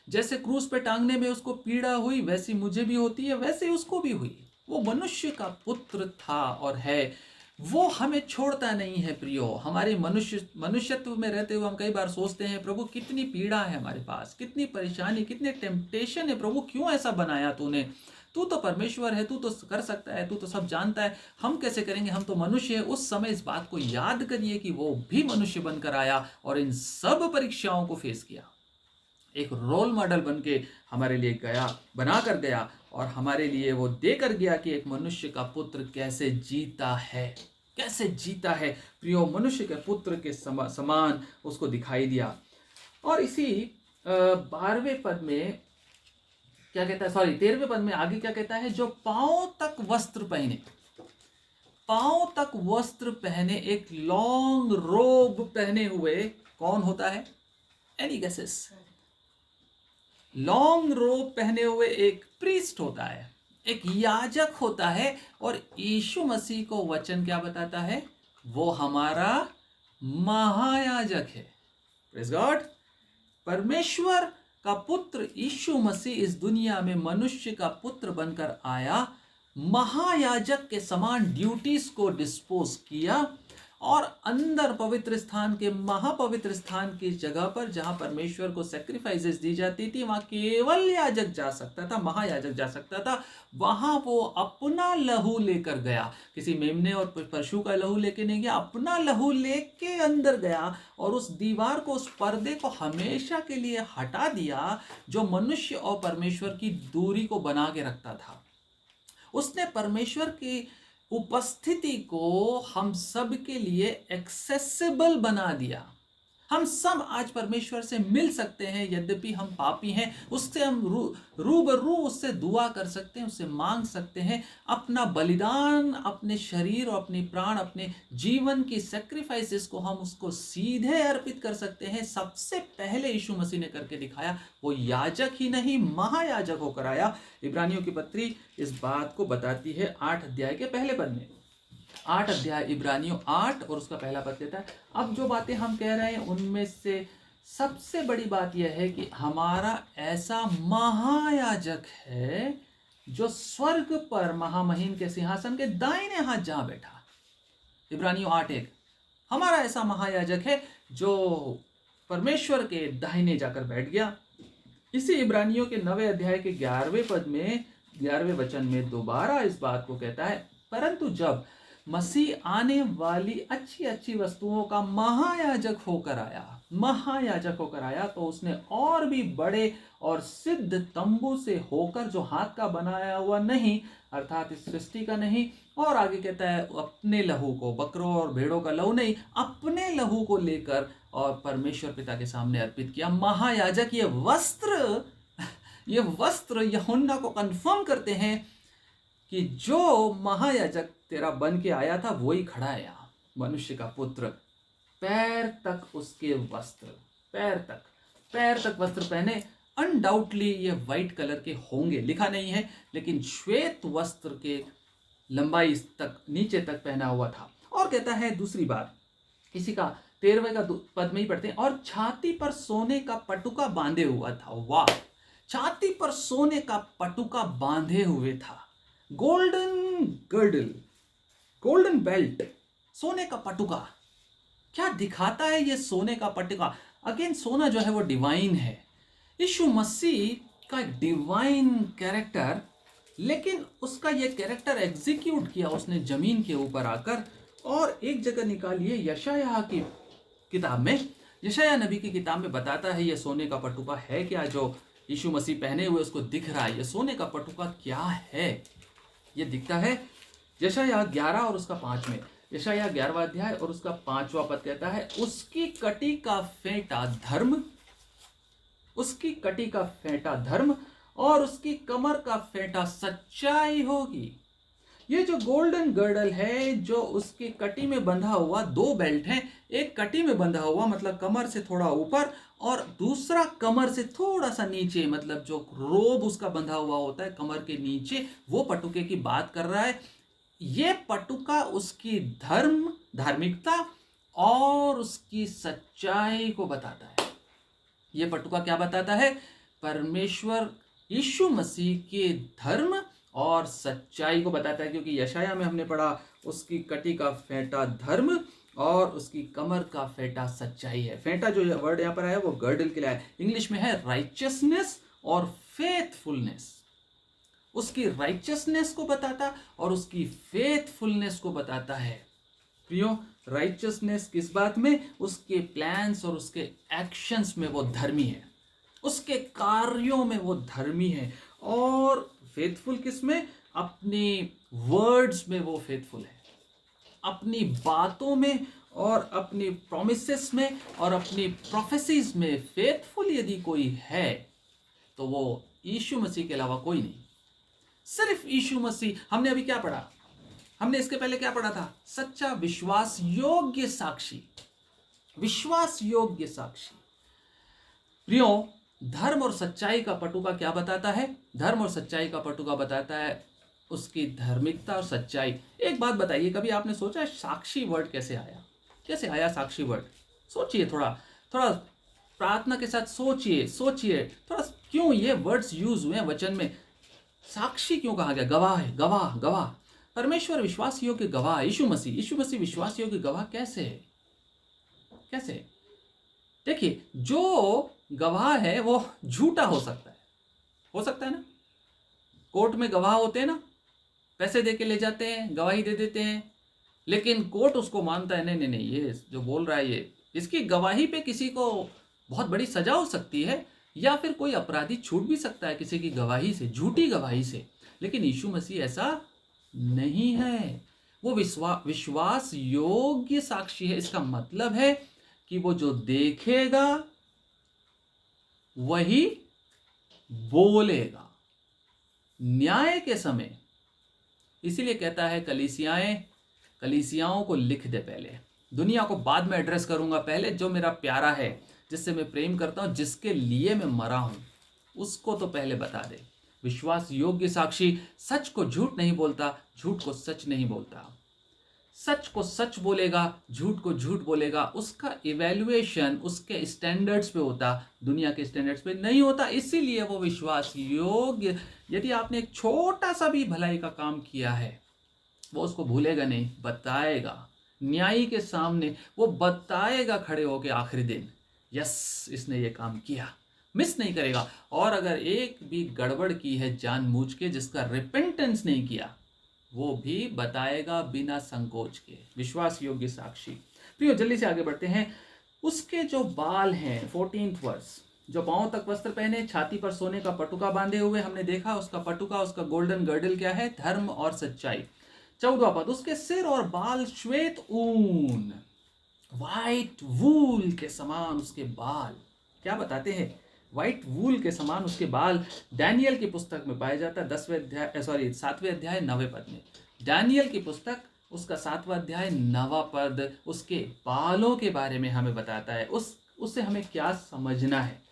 जैसे क्रूस पे टांगने में उसको पीड़ा हुई, वैसी मुझे भी होती है, वैसे उसको भी हुई। वो मनुष्य का पुत्र था और है। वो हमें छोड़ता नहीं है प्रियो। हमारे मनुष्यत्व में रहते हुए हम कई बार सोचते हैं, प्रभु कितनी पीड़ा है हमारे पास, कितनी परेशानी, कितने टेम्पटेशन है, प्रभु क्यों ऐसा बनाया तूने? तू तो परमेश्वर है, तू तो कर सकता है, तू तो सब जानता है, हम कैसे करेंगे, हम तो मनुष्य है। उस समय इस बात को याद करिए कि वो भी मनुष्य बनकर आया और इन सब परीक्षाओं को फेस किया। एक रोल मॉडल बन के हमारे लिए गया, बना कर गया, और हमारे लिए वो देकर गया कि एक मनुष्य का पुत्र कैसे जीता है, कैसे जीता है। प्रियो, मनुष्य के पुत्र के समान उसको दिखाई दिया। और इसी 12वें पद में क्या कहता है, 13वें पद में आगे क्या कहता है? जो पांव तक वस्त्र पहने, पांव तक वस्त्र पहने, एक लॉन्ग रोब पहने हुए कौन होता है? Any guesses? लॉन्ग रोब पहने हुए एक प्रीस्ट होता है, एक याजक होता है, और यीशु मसीह को वचन क्या बताता है? वो हमारा महायाजक है। Praise God. परमेश्वर का पुत्र यीशु मसीह इस दुनिया में मनुष्य का पुत्र बनकर आया, महायाजक के समान ड्यूटीज को डिस्पोज किया, और अंदर पवित्र स्थान के महापवित्र स्थान की जगह पर जहां परमेश्वर को सैक्रिफाइसेस दी जाती थी, वहां केवल याजक जा सकता था, महायाजक जा सकता था। वहां वो अपना लहू लेकर गया, किसी मेमने और पशु का लहू लेके नहीं गया, अपना लहू लेके अंदर गया और उस दीवार को, उस पर्दे को हमेशा के लिए हटा दिया जो मनुष्य और परमेश्वर की दूरी को बना के रखता था। उसने परमेश्वर की उपस्थिति को हम सब के लिए एक्सेसिबल बना दिया। हम सब आज परमेश्वर से मिल सकते हैं, यद्यपि हम पापी हैं। उससे हम रूबरू उससे दुआ कर सकते हैं, उससे मांग सकते हैं। अपना बलिदान, अपने शरीर और अपने प्राण, अपने जीवन की सैक्रिफाइसेस को हम उसको सीधे अर्पित कर सकते हैं। सबसे पहले यीशु मसीह ने करके दिखाया। वो याजक ही नहीं, महायाजक होकर आया। इब्रानियों की पत्री इस बात को बताती है 8 अध्याय के पहले पद में। 8 अध्याय इब्रानियों 8 और उसका पहला पद कहता है, अब जो बातें हम कह रहे हैं उनमें से सबसे बड़ी बात यह है कि हमारा ऐसा महायाजक है जो स्वर्ग पर महामहिम के सिंहासन के दाहिने हाथ जा बैठा। इब्रानियों 8:1, हमारा ऐसा महायाजक है जो परमेश्वर के दाहिने जाकर बैठ गया। इसी इब्रानियों के 9वें अध्याय के 11वें पद में, 11वें वचन में दोबारा इस बात को कहता है, परंतु जब मसीह आने वाली अच्छी अच्छी वस्तुओं का महायाजक होकर आया, तो उसने और भी बड़े और सिद्ध तंबू से होकर, जो हाथ का बनाया हुआ नहीं, अर्थात इस सृष्टि का नहीं, और आगे कहता है अपने लहू को, बकरों और भेड़ों का लहू नहीं, अपने लहू को लेकर और परमेश्वर पिता के सामने अर्पित किया। महायाजक ये वस्त्र यूहन्ना को कंफर्म करते हैं कि जो महायाजक तेरा बन के आया था वही खड़ा है यहाँ, मनुष्य का पुत्र। पैर तक उसके वस्त्र, पैर तक वस्त्र पहने। अनडाउटली ये व्हाइट कलर के होंगे, लिखा नहीं है, लेकिन श्वेत वस्त्र के लंबाई तक, नीचे तक पहना हुआ था। और कहता है दूसरी बात, इसी का 13वें का पद में ही पढ़ते हैं, और छाती पर सोने का पटुका बांधे हुआ था। वाह, छाती पर सोने का पटुका बांधे हुए था। गोल्डन गर्डल, गोल्डन बेल्ट, सोने का पटुका। क्या दिखाता है ये सोने का पटुका? अगेन, सोना जो है वो डिवाइन है। यीशु मसीह का एक डिवाइन कैरेक्टर, लेकिन उसका ये कैरेक्टर एग्जीक्यूट किया उसने जमीन के ऊपर आकर। और एक जगह निकालिए, यशायाह की किताब में, यशायाह नबी की किताब में बताता है ये सोने का पटुका है क्या जो यीशु मसीह पहने हुए उसको दिख रहा है। ये सोने का पटुका क्या है? ये दिखता है यशायाह 11 और उसका 5 में। यशायाह 11वां अध्याय और उसका 5वां पद कहता है, उसकी कटी का फेंटा धर्म, उसकी कटी का फेंटा धर्म और उसकी कमर का फेंटा सच्चाई होगी। ये जो गोल्डन गर्डल है, जो उसकी कटी में बंधा हुआ, 2 बेल्ट हैं, एक कटी में बंधा हुआ मतलब कमर से थोड़ा ऊपर, और दूसरा कमर से थोड़ा सा नीचे, मतलब जो रोब उसका बंधा हुआ होता है कमर के नीचे, वो पटुके की बात कर रहा है। ये पटुका उसकी धार्मिकता और उसकी सच्चाई को बताता है। ये पटुका क्या बताता है? परमेश्वर यीशु मसीह के धर्म और सच्चाई को बताता है, क्योंकि यशायाह में हमने पढ़ा उसकी कटी का फेंटा धर्म और उसकी कमर का फेंटा सच्चाई है। फेंटा जो वर्ड यहाँ पर आया वो गर्डल के लिए है, इंग्लिश में है राइचियसनेस और फेथफुलनेस। उसकी राइचियसनेस को बताता और उसकी फेथफुलनेस को बताता है। प्रियो, राइचियसनेस किस बात में? उसके प्लान्स और उसके एक्शंस में वो धर्मी है, उसके कार्यों में वो धर्मी है। और फेथफुल किस में? अपनी वर्ड्स में वो फेथफुल है, अपनी बातों में और अपनी प्रोमिसेस में और अपनी प्रोफेसीज में फेथफुल यदि कोई है तो वो यीशु मसीह के अलावा कोई नहीं, सिर्फ यीशु मसीह। हमने अभी क्या पढ़ा? हमने इसके पहले क्या पढ़ा था? सच्चा विश्वास योग्य साक्षी, विश्वास योग्य साक्षी। प्रियो, धर्म और सच्चाई का पटुका क्या बताता है? धर्म और सच्चाई का पटुका बताता है उसकी धार्मिकता और सच्चाई। एक बात बताइए, कभी आपने सोचा है साक्षी वर्ड कैसे आया? कैसे आया साक्षी वर्ड? सोचिए, थोड़ा थोड़ा प्रार्थना के साथ सोचिए, सोचिए थोड़ा, क्यों ये वर्ड्स यूज हुए हैं वचन में? साक्षी क्यों कहा गया? गवाह है, गवाह, गवाह। परमेश्वर विश्वासियों के गवाह, यीशु मसीह विश्वासियों के गवाह कैसे है? कैसे? देखिए, जो गवाह है वो झूठा हो सकता है ना? कोर्ट में गवाह होते हैं ना, पैसे दे के ले जाते हैं, गवाही दे देते हैं, लेकिन कोर्ट उसको मानता है, नहीं नहीं नहीं, ये जो बोल रहा है ये, इसकी गवाही पे किसी को बहुत बड़ी सजा हो सकती है, या फिर कोई अपराधी छूट भी सकता है किसी की गवाही से, झूठी गवाही से। लेकिन यीशु मसीह ऐसा नहीं है, वो विश्वास योग्य साक्षी है। इसका मतलब है कि वो जो देखेगा वही बोलेगा न्याय के समय। इसीलिए कहता है कलीसियाओं को लिख दे पहले, दुनिया को बाद में एड्रेस करूंगा, पहले जो मेरा प्यारा है, जिससे मैं प्रेम करता हूं, जिसके लिए मैं मरा हूं, उसको तो पहले बता दे। विश्वास योग्य साक्षी सच को झूठ नहीं बोलता, झूठ को सच नहीं बोलता। सच को सच बोलेगा, झूठ को झूठ बोलेगा। उसका इवैल्यूएशन उसके स्टैंडर्ड्स पे होता, दुनिया के स्टैंडर्ड्स पे नहीं होता। इसीलिए वो विश्वास योग्य। यदि आपने एक छोटा सा भी भलाई का काम किया है, वो उसको भूलेगा नहीं, बताएगा न्यायी के सामने, वो बताएगा खड़े होके आखिरी दिन, यस इसने ये काम किया, मिस नहीं करेगा। और अगर एक भी गड़बड़ की है जानबूझ के, जिसका रिपेंटेंस नहीं किया, वो भी बताएगा बिना संकोच के। विश्वास योग्य साक्षी। प्रियो, जल्दी से आगे बढ़ते हैं। उसके जो बाल हैं, 14th वर्स, जो पांव तक वस्त्र पहने, छाती पर सोने का पटुका बांधे हुए, हमने देखा उसका पटुका, उसका गोल्डन गर्डल क्या है? धर्म और सच्चाई। 14वां पद, उसके सिर और बाल श्वेत ऊन, व्हाइट वूल के समान उसके बाल। क्या बताते हैं? व्हाइट वूल के समान उसके बाल। डैनियल की पुस्तक में पाया जाता है 7वें अध्याय 9वें पद में। डैनियल की पुस्तक, उसका 7वां अध्याय 9वां पद उसके बालों के बारे में हमें बताता है, उससे हमें क्या समझना है।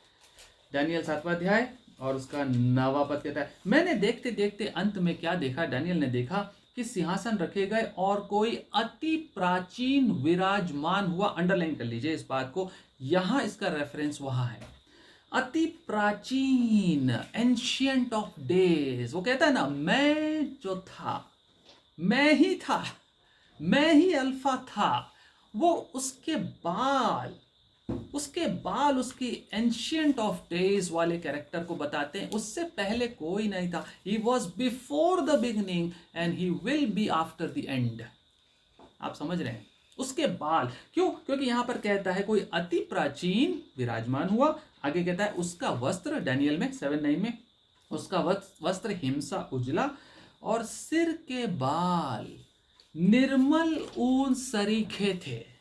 डैनियल 7वां अध्याय और उसका 9वां पद कहता है, मैंने देखते देखते अंत में क्या देखा? डैनियल ने देखा कि सिंहासन रखे गए और कोई अति प्राचीन विराजमान हुआ। अंडरलाइन कर लीजिए इस बात को, यहां इसका रेफरेंस वहां है। अति प्राचीन, एंशियंट ऑफ डेज। वो कहता है ना, मैं जो था, मैं ही था, मैं ही अल्फा था। वो उसके बाल उसकी एंशियंट ऑफ डेज वाले कैरेक्टर को बताते हैं। उससे पहले कोई नहीं था। He was before the beginning and he will be after the end. आप समझ रहे हैं? उसके बाल क्यों? क्योंकि यहां पर कहता है कोई अति प्राचीन विराजमान हुआ। आगे कहता है उसका वस्त्र, डैनियल में 7:9 में, उसका वस्त्र हिमसा उजला और सिर के बाल निर्मल ऊन सरीखे थे।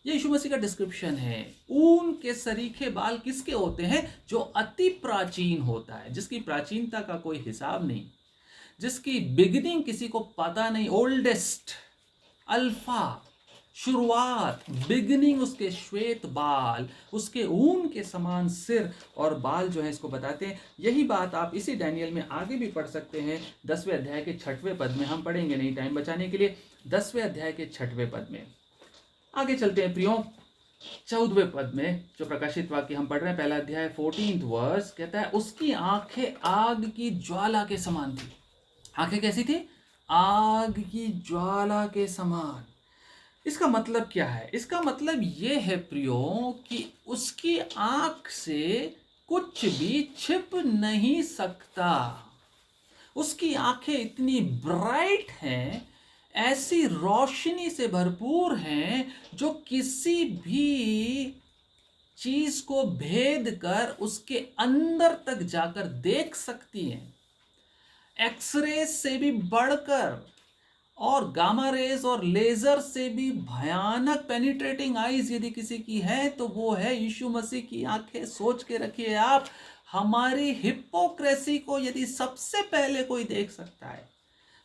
ये यीशु मसीह का डिस्क्रिप्शन है। ऊन के सरीखे बाल किसके होते हैं? जो अति प्राचीन होता है, जिसकी प्राचीनता का कोई हिसाब नहीं, जिसकी बिगिनिंग किसी को पता नहीं। ओल्डेस्ट, अल्फा, शुरुआत, बिगिनिंग, उसके श्वेत बाल, उसके ऊन के समान सिर और बाल जो है इसको बताते हैं। यही बात आप इसी डैनियल में आगे भी पढ़ सकते हैं। 10वें अध्याय के 6वें पद में, हम पढ़ेंगे नहीं टाइम बचाने के लिए। 10वें अध्याय के 6वें पद में आगे चलते हैं प्रियो। 14वें पद में जो प्रकाशित वाक्य हम पढ़ रहे हैं, पहला अध्याय 14th वर्स कहता है, उसकी आंखें आग की ज्वाला के समान थी। आंखें कैसी थी? आग की ज्वाला के समान। इसका मतलब क्या है? इसका मतलब यह है प्रियो कि उसकी आंख से कुछ भी छिप नहीं सकता। उसकी आंखें इतनी ब्राइट हैं, ऐसी रोशनी से भरपूर हैं, जो किसी भी चीज को भेद कर उसके अंदर तक जाकर देख सकती हैं। एक्सरे से भी बढ़कर और गामा रेज और लेजर से भी भयानक पेनिट्रेटिंग आईज यदि किसी की है तो वो है यीशु मसीह की आंखें। सोच के रखिए आप, हमारी हिपोक्रेसी को यदि सबसे पहले कोई देख सकता है,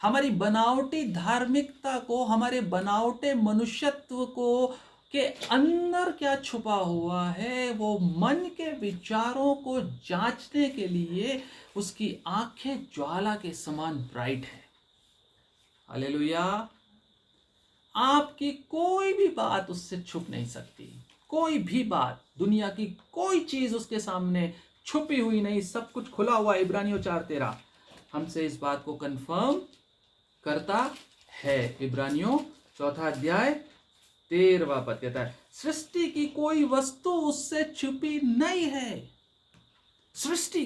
हमारी बनावटी धार्मिकता को, हमारे बनावटे मनुष्यत्व को के अंदर क्या छुपा हुआ है, वो मन के विचारों को जांचने के लिए उसकी आंखें ज्वाला के समान ब्राइट है। हालेलुया। आपकी कोई भी बात उससे छुप नहीं सकती, कोई भी बात, दुनिया की कोई चीज उसके सामने छुपी हुई नहीं, सब कुछ खुला हुआ। इब्रानियों 4:13 हमसे इस बात को कंफर्म करता है। इब्रानियों 4:13 कहता है, सृष्टि की कोई वस्तु उससे छुपी नहीं है। सृष्टि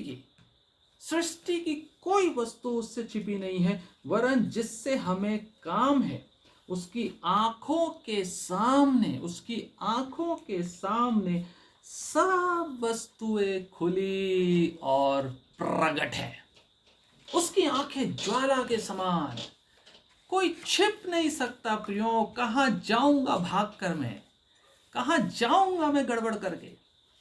की कोई वस्तु उससे छिपी नहीं है, वरन जिससे हमें काम है उसकी आंखों के सामने सब वस्तुएं खुली और प्रकट है। उसकी आंखें ज्वाला के समान, कोई छिप नहीं सकता। प्रियो, कहां जाऊंगा भागकर मैं, कहां जाऊंगा मैं गड़बड़ करके,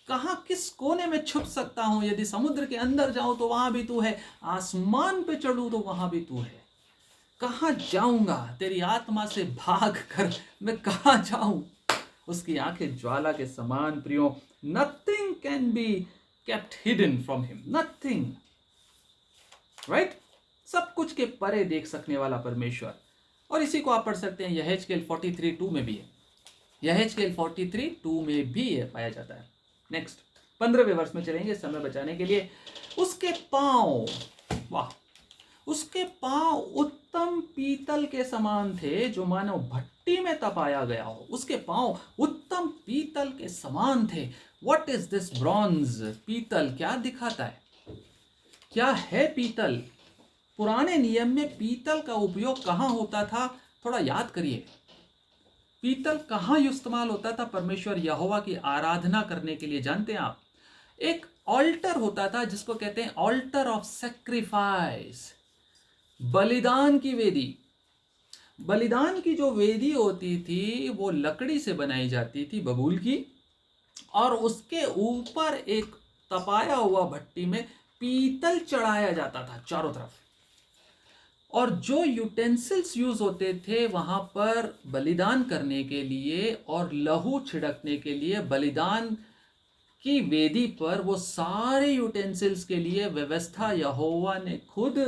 कहां किस कोने में छुप सकता हूं? यदि समुद्र के अंदर जाऊं तो वहां भी तू है, आसमान पे चढ़ूं तो वहां भी तू है। कहां जाऊंगा? तेरी आत्मा से भाग कर मैं कहां जाऊं? उसकी आंखें ज्वाला के समान। प्रियो, nothing can be kept hidden from him, nothing, right? सब कुछ के परे देख सकने वाला परमेश्वर। और इसी को आप पढ़ सकते हैं यहेजकेल 43:2 में भी है, यहेजकेल 43:2 में भी है, पाया जाता है। नेक्स्ट 15वें वर्ष में चलेंगे समय बचाने के लिए। उसके पांव, वाह, उसके पांव उत्तम पीतल के समान थे, जो मानो भट्टी में तपाया गया हो। उसके पांव उत्तम पीतल के समान थे। What is this bronze? पीतल क्या दिखाता है? क्या है पीतल? पुराने नियम में पीतल का उपयोग कहां होता था? थोड़ा याद करिए, पीतल कहां इस्तेमाल होता था परमेश्वर यहोवा की आराधना करने के लिए? जानते हैं आप? एक ऑल्टर होता था जिसको कहते हैं ऑल्टर ऑफ सैक्रिफाइस, बलिदान की वेदी। बलिदान की जो वेदी होती थी वो लकड़ी से बनाई जाती थी, बबूल की, और उसके ऊपर एक तपाया हुआ भट्टी में पीतल चढ़ाया जाता था चारों तरफ। और जो यूटेंसिल्स यूज होते थे वहां पर बलिदान करने के लिए और लहू छिड़कने के लिए, बलिदान की वेदी पर वो सारे यूटेंसिल्स के लिए व्यवस्था यहोवा ने खुद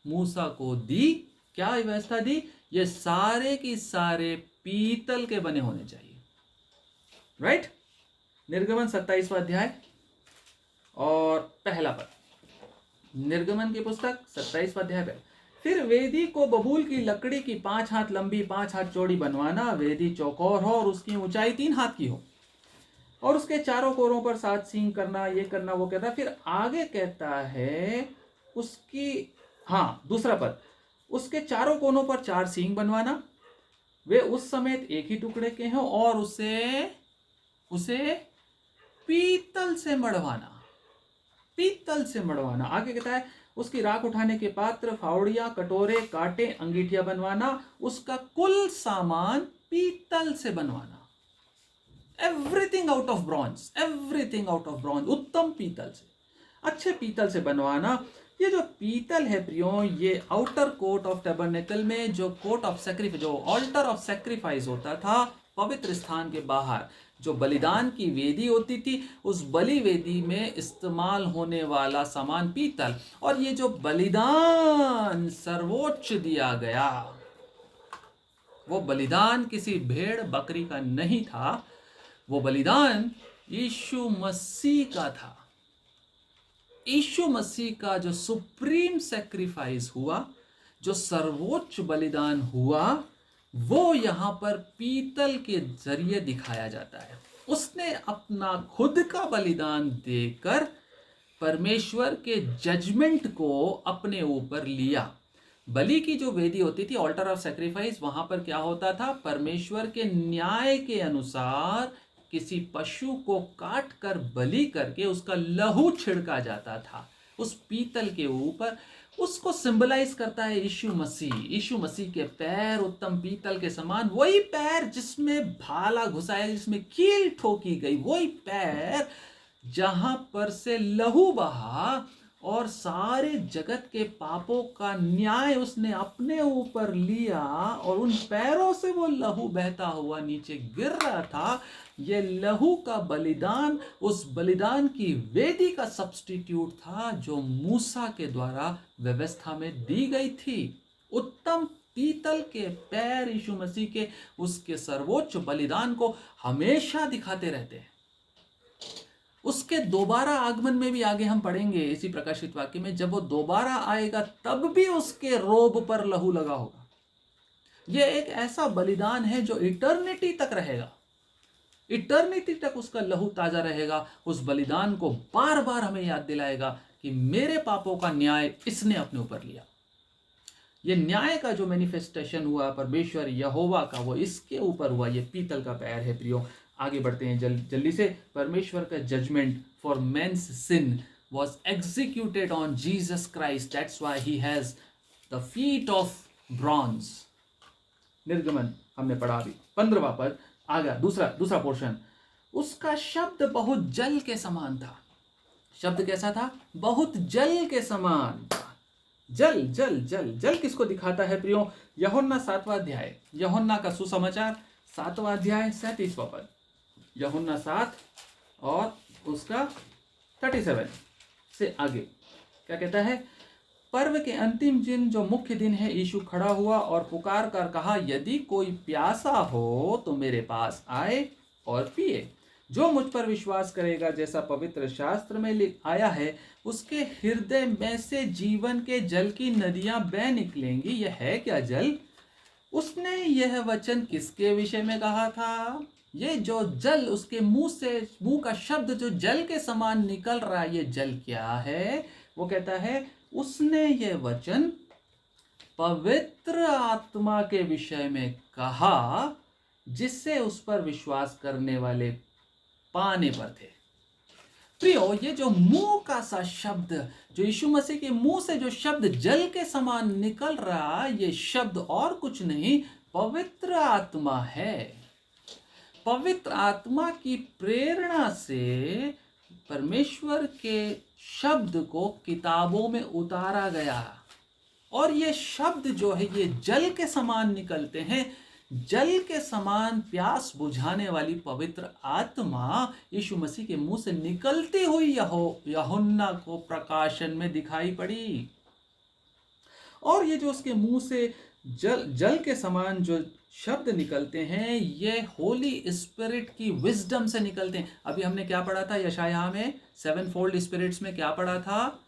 मूसा को दी। क्या व्यवस्था दी? ये सारे की सारे पीतल के बने होने चाहिए, राइट? निर्गमन 27वां अध्याय और पहला पद, निर्गमन की पुस्तक 27वां अध्याय। फिर वेदी को बबूल की लकड़ी की 5 हाथ लंबी 5 हाथ चौड़ी बनवाना। वेदी चौकोर हो और उसकी ऊंचाई 3 हाथ की हो, और उसके चारों कोरों पर 7 सींग करना, ये करना, वो कहता है। फिर आगे कहता है उसकी, हाँ, दूसरा पद, उसके चारों कोनों पर 4 सींग बनवाना, वे उस समेत एक ही टुकड़े के हों, और उसे पीतल से मढ़वाना, पीतल से मढ़वाना। आगे कहता है उसकी राख उठाने के पात्र, फावड़ियां, कटोरे, कांटे, अंगीठियां बनवाना। उसका कुल सामान पीतल से बनवाना। Everything out of bronze, everything out of bronze, उत्तम पीतल से, अच्छे पीतल से बनवाना। ये जो पीतल है प्रियो, ये आउटर कोर्ट ऑफ टैबरनेकल में जो कोर्ट ऑफ सैक्रिफाइस, जो ऑल्टर ऑफ सैक्रिफाइस होता था, पवित्र स्थान के बाहर जो बलिदान की वेदी होती थी, उस बलि वेदी में इस्तेमाल होने वाला सामान पीतल। और ये जो बलिदान सर्वोच्च दिया गया, वो बलिदान किसी भेड़ बकरी का नहीं था, वो बलिदान यीशु मसीह का था। यीशु मसीह का जो सुप्रीम सैक्रिफाइस हुआ, जो सर्वोच्च बलिदान हुआ, वो यहां पर पीतल के जरिए दिखाया जाता है। उसने अपना खुद का बलिदान देकर परमेश्वर के जजमेंट को अपने ऊपर लिया। बलि की जो वेदी होती थी, ऑल्टर ऑफ सैक्रिफाइस, वहां पर क्या होता था? परमेश्वर के न्याय के अनुसार किसी पशु को काट कर बलि करके उसका लहू छिड़का जाता था उस पीतल के ऊपर। उसको सिंबलाइज करता है यीशु मसीह। यीशु मसीह के पैर उत्तम पीतल के समान, वही पैर जिसमें भाला घुसाया, जिसमें कील ठोकी गई, वही पैर जहां पर से लहू बहा और सारे जगत के पापों का न्याय उसने अपने ऊपर लिया और उन पैरों से वो लहू बहता हुआ नीचे गिर रहा था। ये लहू का बलिदान उस बलिदान की वेदी का सब्स्टिट्यूट था जो मूसा के द्वारा व्यवस्था में दी गई थी। उत्तम पीतल के पैर यीशु मसीह के उसके सर्वोच्च बलिदान को हमेशा दिखाते रहते हैं। उसके दोबारा आगमन में भी आगे हम पढ़ेंगे इसी प्रकाशित वाक्य में, जब वो दोबारा आएगा तब भी उसके रोब पर लहू लगा होगा। यह एक ऐसा बलिदान है जो इटर्निटी तक रहेगा, इटर्निटी तक उसका लहू ताजा रहेगा। उस बलिदान को बार बार हमें याद दिलाएगा कि मेरे पापों का न्याय इसने अपने ऊपर लिया। ये न्याय का जो मैनिफेस्टेशन हुआ परमेश्वर यहोवा का, वो इसके ऊपर हुआ। ये पीतल का पैर है प्रियो। आगे बढ़ते हैं जल्दी से। परमेश्वर का judgement for man's sin was executed on Jesus Christ. That's why he has the feet of bronze. निर्गमन हमने पढ़ा अभी 15वां पद। आगे दूसरा पोर्शन। उसका शब्द बहुत जल के समान था। शब्द कैसा था? बहुत जल के समान था। जल जल जल जल किसको दिखाता है प्रियो? यूहन्ना 7वां अध्याय, यूहन्ना का सुसमाचार 7वां अध्याय 37वां पद। यूहन्ना 7 और उसका 37 से आगे क्या कहता है? पर्व के अंतिम दिन जो मुख्य दिन है, यीशु खड़ा हुआ और पुकार कर कहा, यदि कोई प्यासा हो तो मेरे पास आए और पिए। जो मुझ पर विश्वास करेगा, जैसा पवित्र शास्त्र में आया है, उसके हृदय में से जीवन के जल की नदियां बह निकलेंगी। यह है क्या जल? उसने यह वचन किसके विषय में कहा था? ये जो जल उसके मुंह का शब्द जो जल के समान निकल रहा है, ये जल क्या है? वो कहता है उसने ये वचन पवित्र आत्मा के विषय में कहा, जिससे उस पर विश्वास करने वाले पाने पर थे। प्रियो, ये जो मुंह का सा शब्द, जो यीशु मसीह के मुंह से जो शब्द जल के समान निकल रहा, ये शब्द और कुछ नहीं, पवित्र आत्मा है। पवित्र आत्मा की प्रेरणा से परमेश्वर के शब्द को किताबों में उतारा गया और ये शब्द जो है ये जल के समान निकलते हैं। जल के समान प्यास बुझाने वाली पवित्र आत्मा यीशु मसीह के मुंह से निकलती हुई यूहन्ना को प्रकाशन में दिखाई पड़ी। और ये जो उसके मुंह से जल के समान जो शब्द निकलते हैं, ये होली स्पिरिट की विजडम से निकलते हैं। अभी हमने क्या पढ़ा था यशायाह में? 7 फोल्ड स्पिरिट्स में क्या पढ़ा था?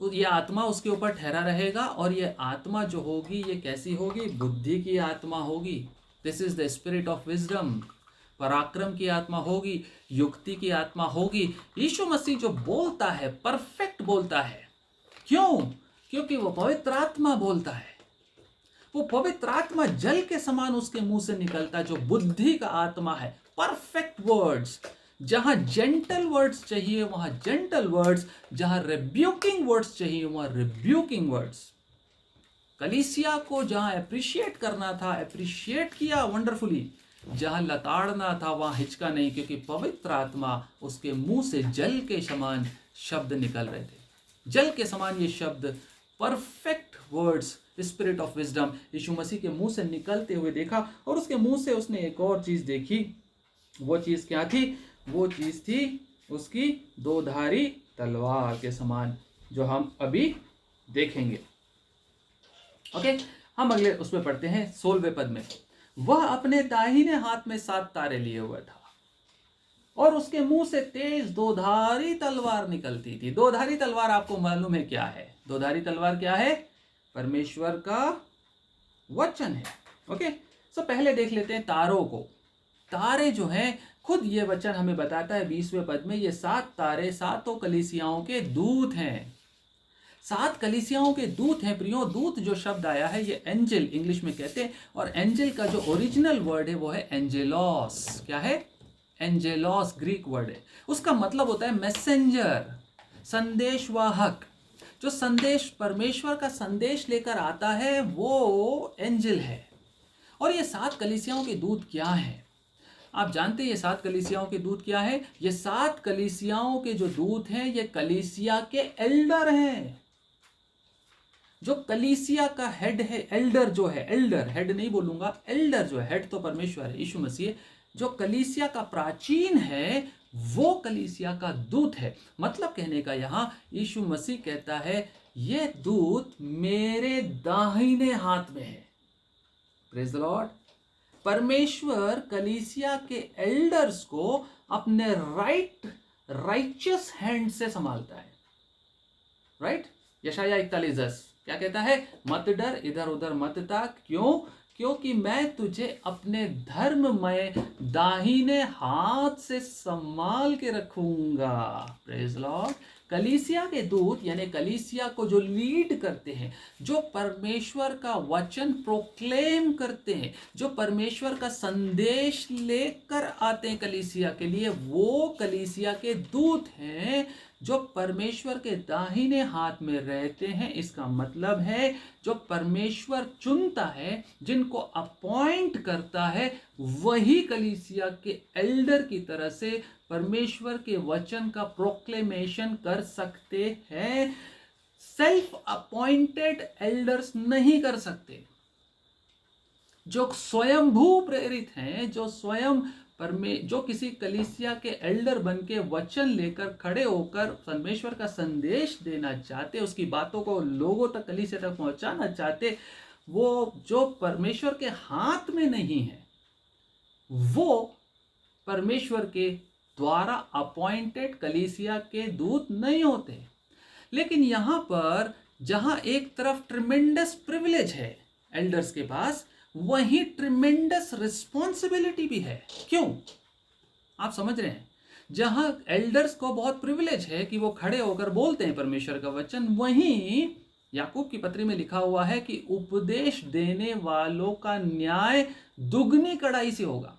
ये आत्मा उसके ऊपर ठहरा रहेगा और ये आत्मा जो होगी ये कैसी होगी? बुद्धि की आत्मा होगी। This is the spirit of wisdom. पराक्रम की आत्मा होगी, युक्ति की आत्मा होगी। यीशु मसीह जो बोलता है परफेक्ट बोलता है। क्यों? क्योंकि वो पवित्र आत्मा बोलता है। वो पवित्र आत्मा जल के समान उसके मुंह से निकलता है, जो बुद्धि का आत्मा है। परफेक्ट वर्ड्स, जहां जेंटल वर्ड्स चाहिए वहां जेंटल वर्ड्स, जहां रिब्यूकिंग वर्ड्स चाहिए वहां रिब्यूकिंग वर्ड्स। कलीसिया को जहां अप्रिशिएट करना था अप्रिशिएट किया वंडरफुली, जहां लताड़ना था वहां हिचका नहीं, क्योंकि पवित्र आत्मा उसके मुंह से जल के समान शब्द निकल रहे थे। जल के समान ये शब्द, perfect words, spirit of wisdom यीशु मसीह के मुंह से निकलते हुए देखा। और उसके मुंह से उसने एक और चीज देखी। वो चीज क्या थी? वो चीज थी उसकी दोधारी तलवार के समान, जो हम अभी देखेंगे। ओके, हम अगले उसमें पढ़ते हैं 16वें पद में। वह अपने दाहिने हाथ में 7 तारे लिए हुआ था और उसके मुंह से तेज दोधारी तलवार निकलती थी। दोधारी तलवार आपको मालूम है क्या है? दोधारी तलवार क्या है? परमेश्वर का वचन है। ओके, सो पहले देख लेते हैं तारों को। तारे जो हैं, खुद ये वचन हमें बताता है 20वें पद में, ये 7 तारे 7 कलीसियाओं के दूत हैं। 7 कलीसियाओं के दूत हैं प्रियो। दूत जो शब्द आया है ये एंजल इंग्लिश में कहते हैं, और एंजल का जो ओरिजिनल वर्ड है वो है एंजेलोस। क्या है? एंजेलोस ग्रीक वर्ड है। उसका मतलब होता है मैसेंजर, संदेशवाहक। जो संदेश परमेश्वर का संदेश लेकर आता है वो एंजल है। और ये 7 कलीसियाओं के दूत क्या हैं? आप जानते हैं ये 7 कलीसियाओं के दूत क्या है? ये 7 कलीसियाओं के जो दूत हैं ये कलीसिया के एल्डर हैं। जो कलीसिया का हेड है, एल्डर जो है, एल्डर, हेड नहीं बोलूंगा, एल्डर जो है, हेड तो परमेश्वर है, यीशु मसीह। जो कलीसिया का प्राचीन है वो कलीसिया का दूत है। मतलब कहने का यहां यीशु मसीह कहता है ये दूत मेरे दाहिने हाथ में है। Praise the Lord. परमेश्वर कलीसिया के एल्डर्स को अपने राइचियस हैंड से संभालता है। राइट? यशाया 41:10 क्या कहता है? मत डर, इधर उधर मत ताक। क्यों? क्योंकि मैं तुझे अपने धर्ममय दाहिने हाथ से संभाल के रखूंगा। Praise Lord. कलीसिया के दूत यानी कलीसिया को जो लीड करते हैं, जो परमेश्वर का वचन प्रोक्लेम करते हैं, जो परमेश्वर का संदेश लेकर आते हैं कलीसिया के लिए, वो कलीसिया के दूत हैं जो परमेश्वर के दाहिने हाथ में रहते हैं। इसका मतलब है जो परमेश्वर चुनता है, जिनको अपॉइंट करता है, वही कलीसिया के एल्डर की तरह से परमेश्वर के वचन का प्रोक्लेमेशन कर सकते हैं। सेल्फ अपॉइंटेड एल्डर्स नहीं कर सकते। जो स्वयंभू प्रेरित हैं, जो स्वयं जो किसी कलीसिया के एल्डर बन के वचन लेकर खड़े होकर परमेश्वर का संदेश देना चाहते, उसकी बातों को लोगों तक, कलीसिया तक पहुंचाना चाहते, वो जो परमेश्वर के हाथ में नहीं है, वो परमेश्वर के द्वारा अपॉइंटेड कलीसिया के दूत नहीं होते। लेकिन यहां पर जहां एक तरफ ट्रिमेंडस प्रिविलेज है एल्डर्स के पास, वही ट्रिमेंडस रिस्पॉन्सिबिलिटी भी है। क्यों? आप समझ रहे हैं? जहां एल्डर्स को बहुत प्रिविलेज है कि वो खड़े होकर बोलते हैं परमेश्वर का वचन, वहीं याकूब की पत्री में लिखा हुआ है कि उपदेश देने वालों का न्याय दुगनी कड़ाई से होगा।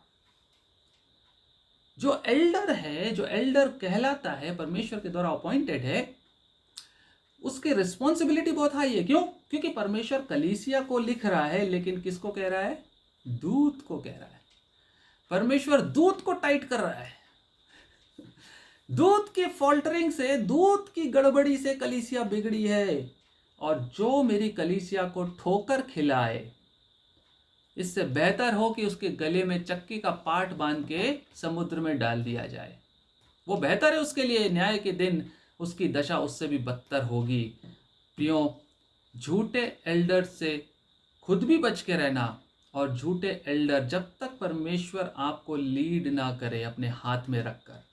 जो एल्डर है, जो एल्डर कहलाता है, परमेश्वर के द्वारा अपॉइंटेड है, उसकी रिस्पॉन्सिबिलिटी बहुत हाई है। क्यों? क्योंकि परमेश्वर कलीसिया को लिख रहा है, लेकिन किसको कह रहा है? दूत को कह रहा है। परमेश्वर दूत को टाइट कर रहा है। दूत की फॉल्टरिंग से, दूत की गड़बड़ी से कलीसिया बिगड़ी है, और जो मेरी कलीसिया को ठोकर खिलाए, इससे बेहतर हो कि उसके गले में चक्की का पाट बांध के समुद्र में डाल दिया जाए। वो बेहतर है उसके लिए। न्याय के दिन उसकी दशा उससे भी बदतर होगी। प्रियो, झूठे एल्डर से खुद भी बच के रहना, और झूठे एल्डर जब तक परमेश्वर आपको लीड ना करे अपने हाथ में रखकर,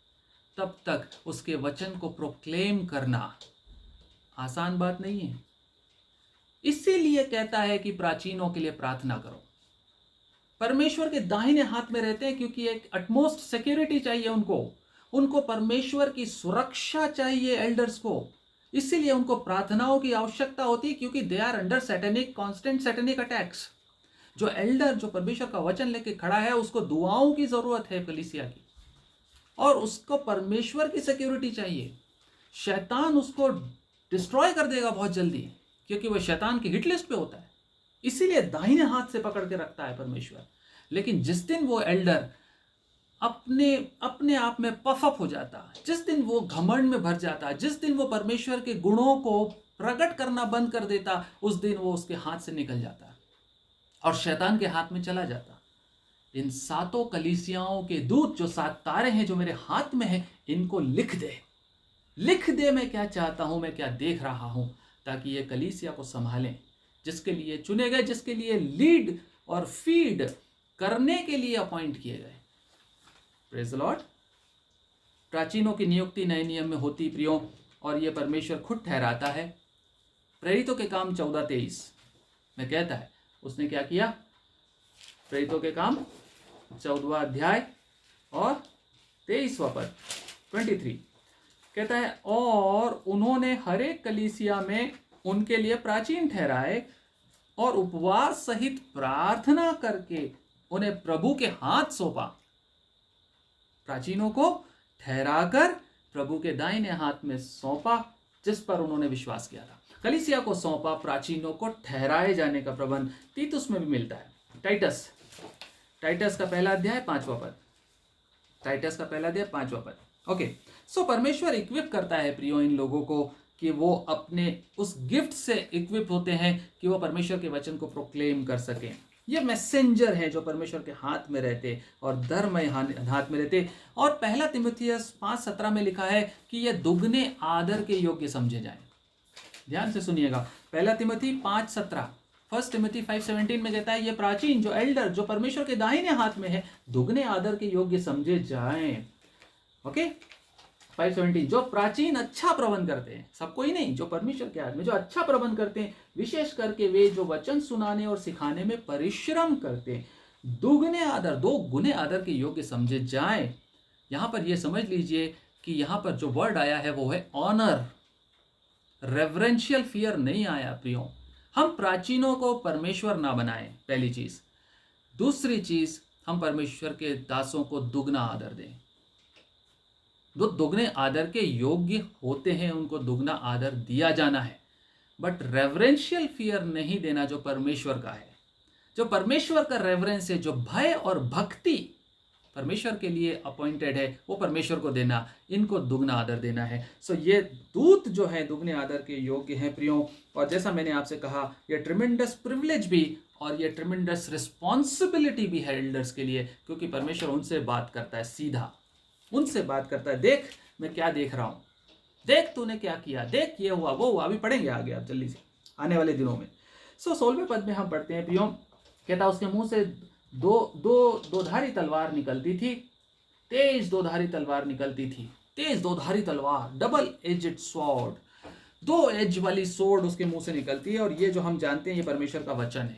तब तक उसके वचन को प्रोक्लेम करना आसान बात नहीं है। इसीलिए कहता है कि प्राचीनों के लिए प्रार्थना करो। परमेश्वर के दाहिने हाथ में रहते हैं क्योंकि एक अटमोस्ट सिक्योरिटी चाहिए उनको परमेश्वर की सुरक्षा चाहिए एल्डर्स को। इसीलिए उनको प्रार्थनाओं की आवश्यकता होती है, क्योंकि they are under satanic, constant satanic attacks. जो एल्डर, जो परमेश्वर का वचन लेके खड़ा है, उसको दुआओं की जरूरत है कलीसिया की, और उसको परमेश्वर की सिक्योरिटी चाहिए। शैतान उसको डिस्ट्रॉय कर देगा बहुत जल्दी, क्योंकि वह शैतान की हिट लिस्ट पे होता है। इसीलिए दाहिने हाथ से पकड़ के रखता है परमेश्वर। लेकिन जिस दिन वो एल्डर अपने आप में पफअप हो जाता, जिस दिन वो घमंड में भर जाता, जिस दिन वो परमेश्वर के गुणों को प्रकट करना बंद कर देता, उस दिन वो उसके हाथ से निकल जाता और शैतान के हाथ में चला जाता। इन 7 कलीसियाओं के दूत, जो 7 तारे हैं जो मेरे हाथ में हैं, इनको लिख दे मैं क्या चाहता हूं, मैं क्या देख रहा हूं, ताकि ये कलीसिया को संभालें, जिसके लिए चुने गए, जिसके लिए लीड और फीड करने के लिए अपॉइंट किए गए। Praise the Lord. प्राचीनों की नियुक्ति नए नियम में होती प्रियो, और यह परमेश्वर खुद ठहराता है। प्रेरितों के काम 14:23 में कहता है, उसने क्या किया? प्रेरितों के काम 14वां अध्याय और 23वां पद 23 कहता है, और उन्होंने हर एक कलीसिया में उनके लिए प्राचीन ठहराए और उपवास सहित प्रार्थना करके उन्हें प्रभु के हाथ सौंपा। प्राचीनों को ठहराकर प्रभु के दाहिने हाथ में सौंपा, जिस पर उन्होंने विश्वास किया था। कलीसिया को सौंपा, प्राचीनों को ठहराए जाने का प्रबंध तीतुस में भी मिलता है। टाइटस का 1 अध्याय 5वां पद, टाइटस का पहला अध्याय 5वां पद। ओके, सो परमेश्वर इक्विप करता है प्रियो इन लोगों को कि वो अपने उस गिफ्ट से इक्विप होते हैं कि वो परमेश्वर के वचन को प्रोक्लेम कर सकें। ये मैसेंजर हैं जो परमेश्वर के हाथ में रहते और धर्ममय हाथ में रहते। और पहला तिमुथियुस 5:17 में लिखा है कि ये दुगने आदर के योग्य समझे जाएं। ध्यान से सुनिएगा, पहला तिमुथी 5:17, फर्स्ट तिमुथी 5:17 में कहता है ये प्राचीन जो एल्डर जो परमेश्वर के दाहिने हाथ में है दुगने आदर के योग्य समझे जाएं। ओके, 5:17, जो प्राचीन अच्छा प्रबंध करते हैं, सबको ही नहीं, जो परमेश्वर के हाथ में जो अच्छा प्रबंध करते हैं, विशेष करके वे जो वचन सुनाने और सिखाने में परिश्रम करते हैं, दुगने आदर, 2 गुने आदर के योग्य समझे जाएं। यहां पर यह समझ लीजिए कि यहां पर जो वर्ड आया है वो है ऑनर, रेवरेंशियल फियर नहीं आया प्रियो। हम प्राचीनों को परमेश्वर ना बनाएं, पहली चीज। दूसरी चीज, हम परमेश्वर के दासों को दुगना आदर दें। जो दुगने आदर के योग्य होते हैं उनको दुगना आदर दिया जाना है, बट रेवरेंशियल फियर नहीं देना जो परमेश्वर का है। जो परमेश्वर का रेवरेंस है, जो भय और भक्ति परमेश्वर के लिए अपॉइंटेड है, वो परमेश्वर को देना, इनको दुगना आदर देना है। सो ये दूत जो है दुगने आदर के योग्य हैं प्रियो। और जैसा मैंने आपसे कहा, ये ट्रिमेंडस प्रिविलेज भी और ये ट्रिमेंडस रिस्पॉन्सिबिलिटी भी है एल्डर्स के लिए, क्योंकि परमेश्वर उनसे बात करता है, सीधा उनसे बात करता है। देख मैं क्या देख रहा हूँ, देख तूने क्या किया, देख ये हुआ वो हुआ। अभी पढ़ेंगे आगे आप जल्दी से आने वाले दिनों में। 16वें पद में हम पढ़ते हैं प्रियो, कहता उसके मुंह से दो धारी तलवार निकलती थी, तेज दोधारी तलवार निकलती थी, तेज दोधारी तलवार, डबल एजेड स्वॉर्ड, 2 एज वाली सोर्ड उसके मुंह से निकलती है। और ये जो हम जानते हैं ये परमेश्वर का वचन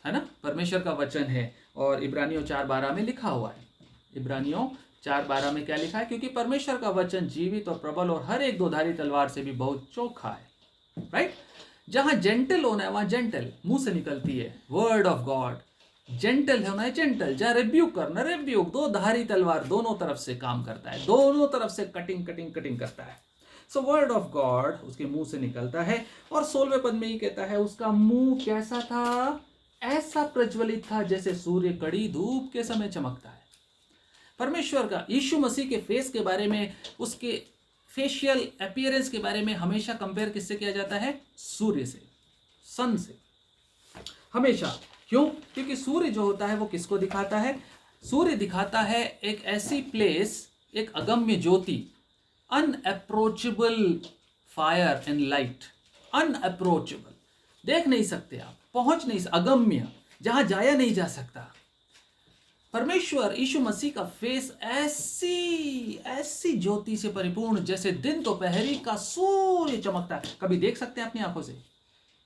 है ना, परमेश्वर का वचन है। और इब्रानियों 4:12 में लिखा हुआ है, इब्रानियों 4:12 में क्या लिखा है, क्योंकि परमेश्वर का वचन जीवित और प्रबल और हर एक दोधारी तलवार से भी बहुत चोखा है। राइट, जहां जेंटल होना है वहां जेंटल मुंह से निकलती है, वर्ड ऑफ गॉड। जेंटल होना है जेंटल, जहां रिब्यूक करना रिब्यूक, 2 धारी तलवार दोनों तरफ से काम करता है, दोनों तरफ से कटिंग कटिंग कटिंग करता है। सो वर्ड ऑफ गॉड उसके मुंह से निकलता है। और 16वें पद में ही कहता है उसका मुंह कैसा था, ऐसा प्रज्वलित था जैसे सूर्य कड़ी धूप के समय चमकता है। परमेश्वर का, यीशु मसीह के फेस के बारे में, उसके फेशियल अपीयरेंस के बारे में हमेशा कंपेयर किससे किया जाता है, सूर्य से, सन से, हमेशा। क्यों? क्योंकि सूर्य जो होता है वो किसको दिखाता है, सूर्य दिखाता है एक ऐसी प्लेस, एक अगम्य ज्योति, unapproachable fire and light, unapproachable, देख नहीं सकते आप, पहुंच नहीं, अगम्य, जहां जाया नहीं जा सकता। परमेश्वर यीशु मसीह का फेस ऐसी ज्योति से परिपूर्ण जैसे दिन दोपहरी का सूर्य चमकता है। कभी देख सकते हैं अपनी आंखों से,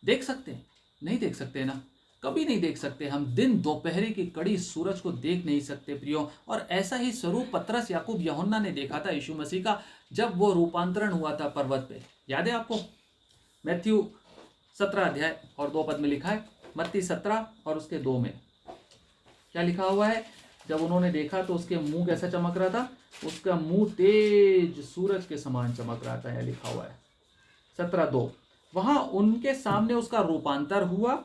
देख सकते हैं? नहीं देख सकते ना, कभी नहीं देख सकते। हम दिन दोपहरी की कड़ी सूरज को देख नहीं सकते प्रियो। और ऐसा ही स्वरूप पतरस, याकूब, यूहन्ना ने देखा था यीशु मसीह का, जब वो रूपांतरण हुआ था पर्वत पे। याद है आपको? मैथ्यू 17 अध्याय और 2 पद में लिखा है, मत्ती 17 और उसके 2 में क्या लिखा हुआ है, जब उन्होंने देखा तो उसके मुंह कैसा चमक रहा था, उसका मुंह तेज सूरज के समान चमक रहा था, यह लिखा हुआ है 17:2। वहां उनके सामने उसका रूपांतर हुआ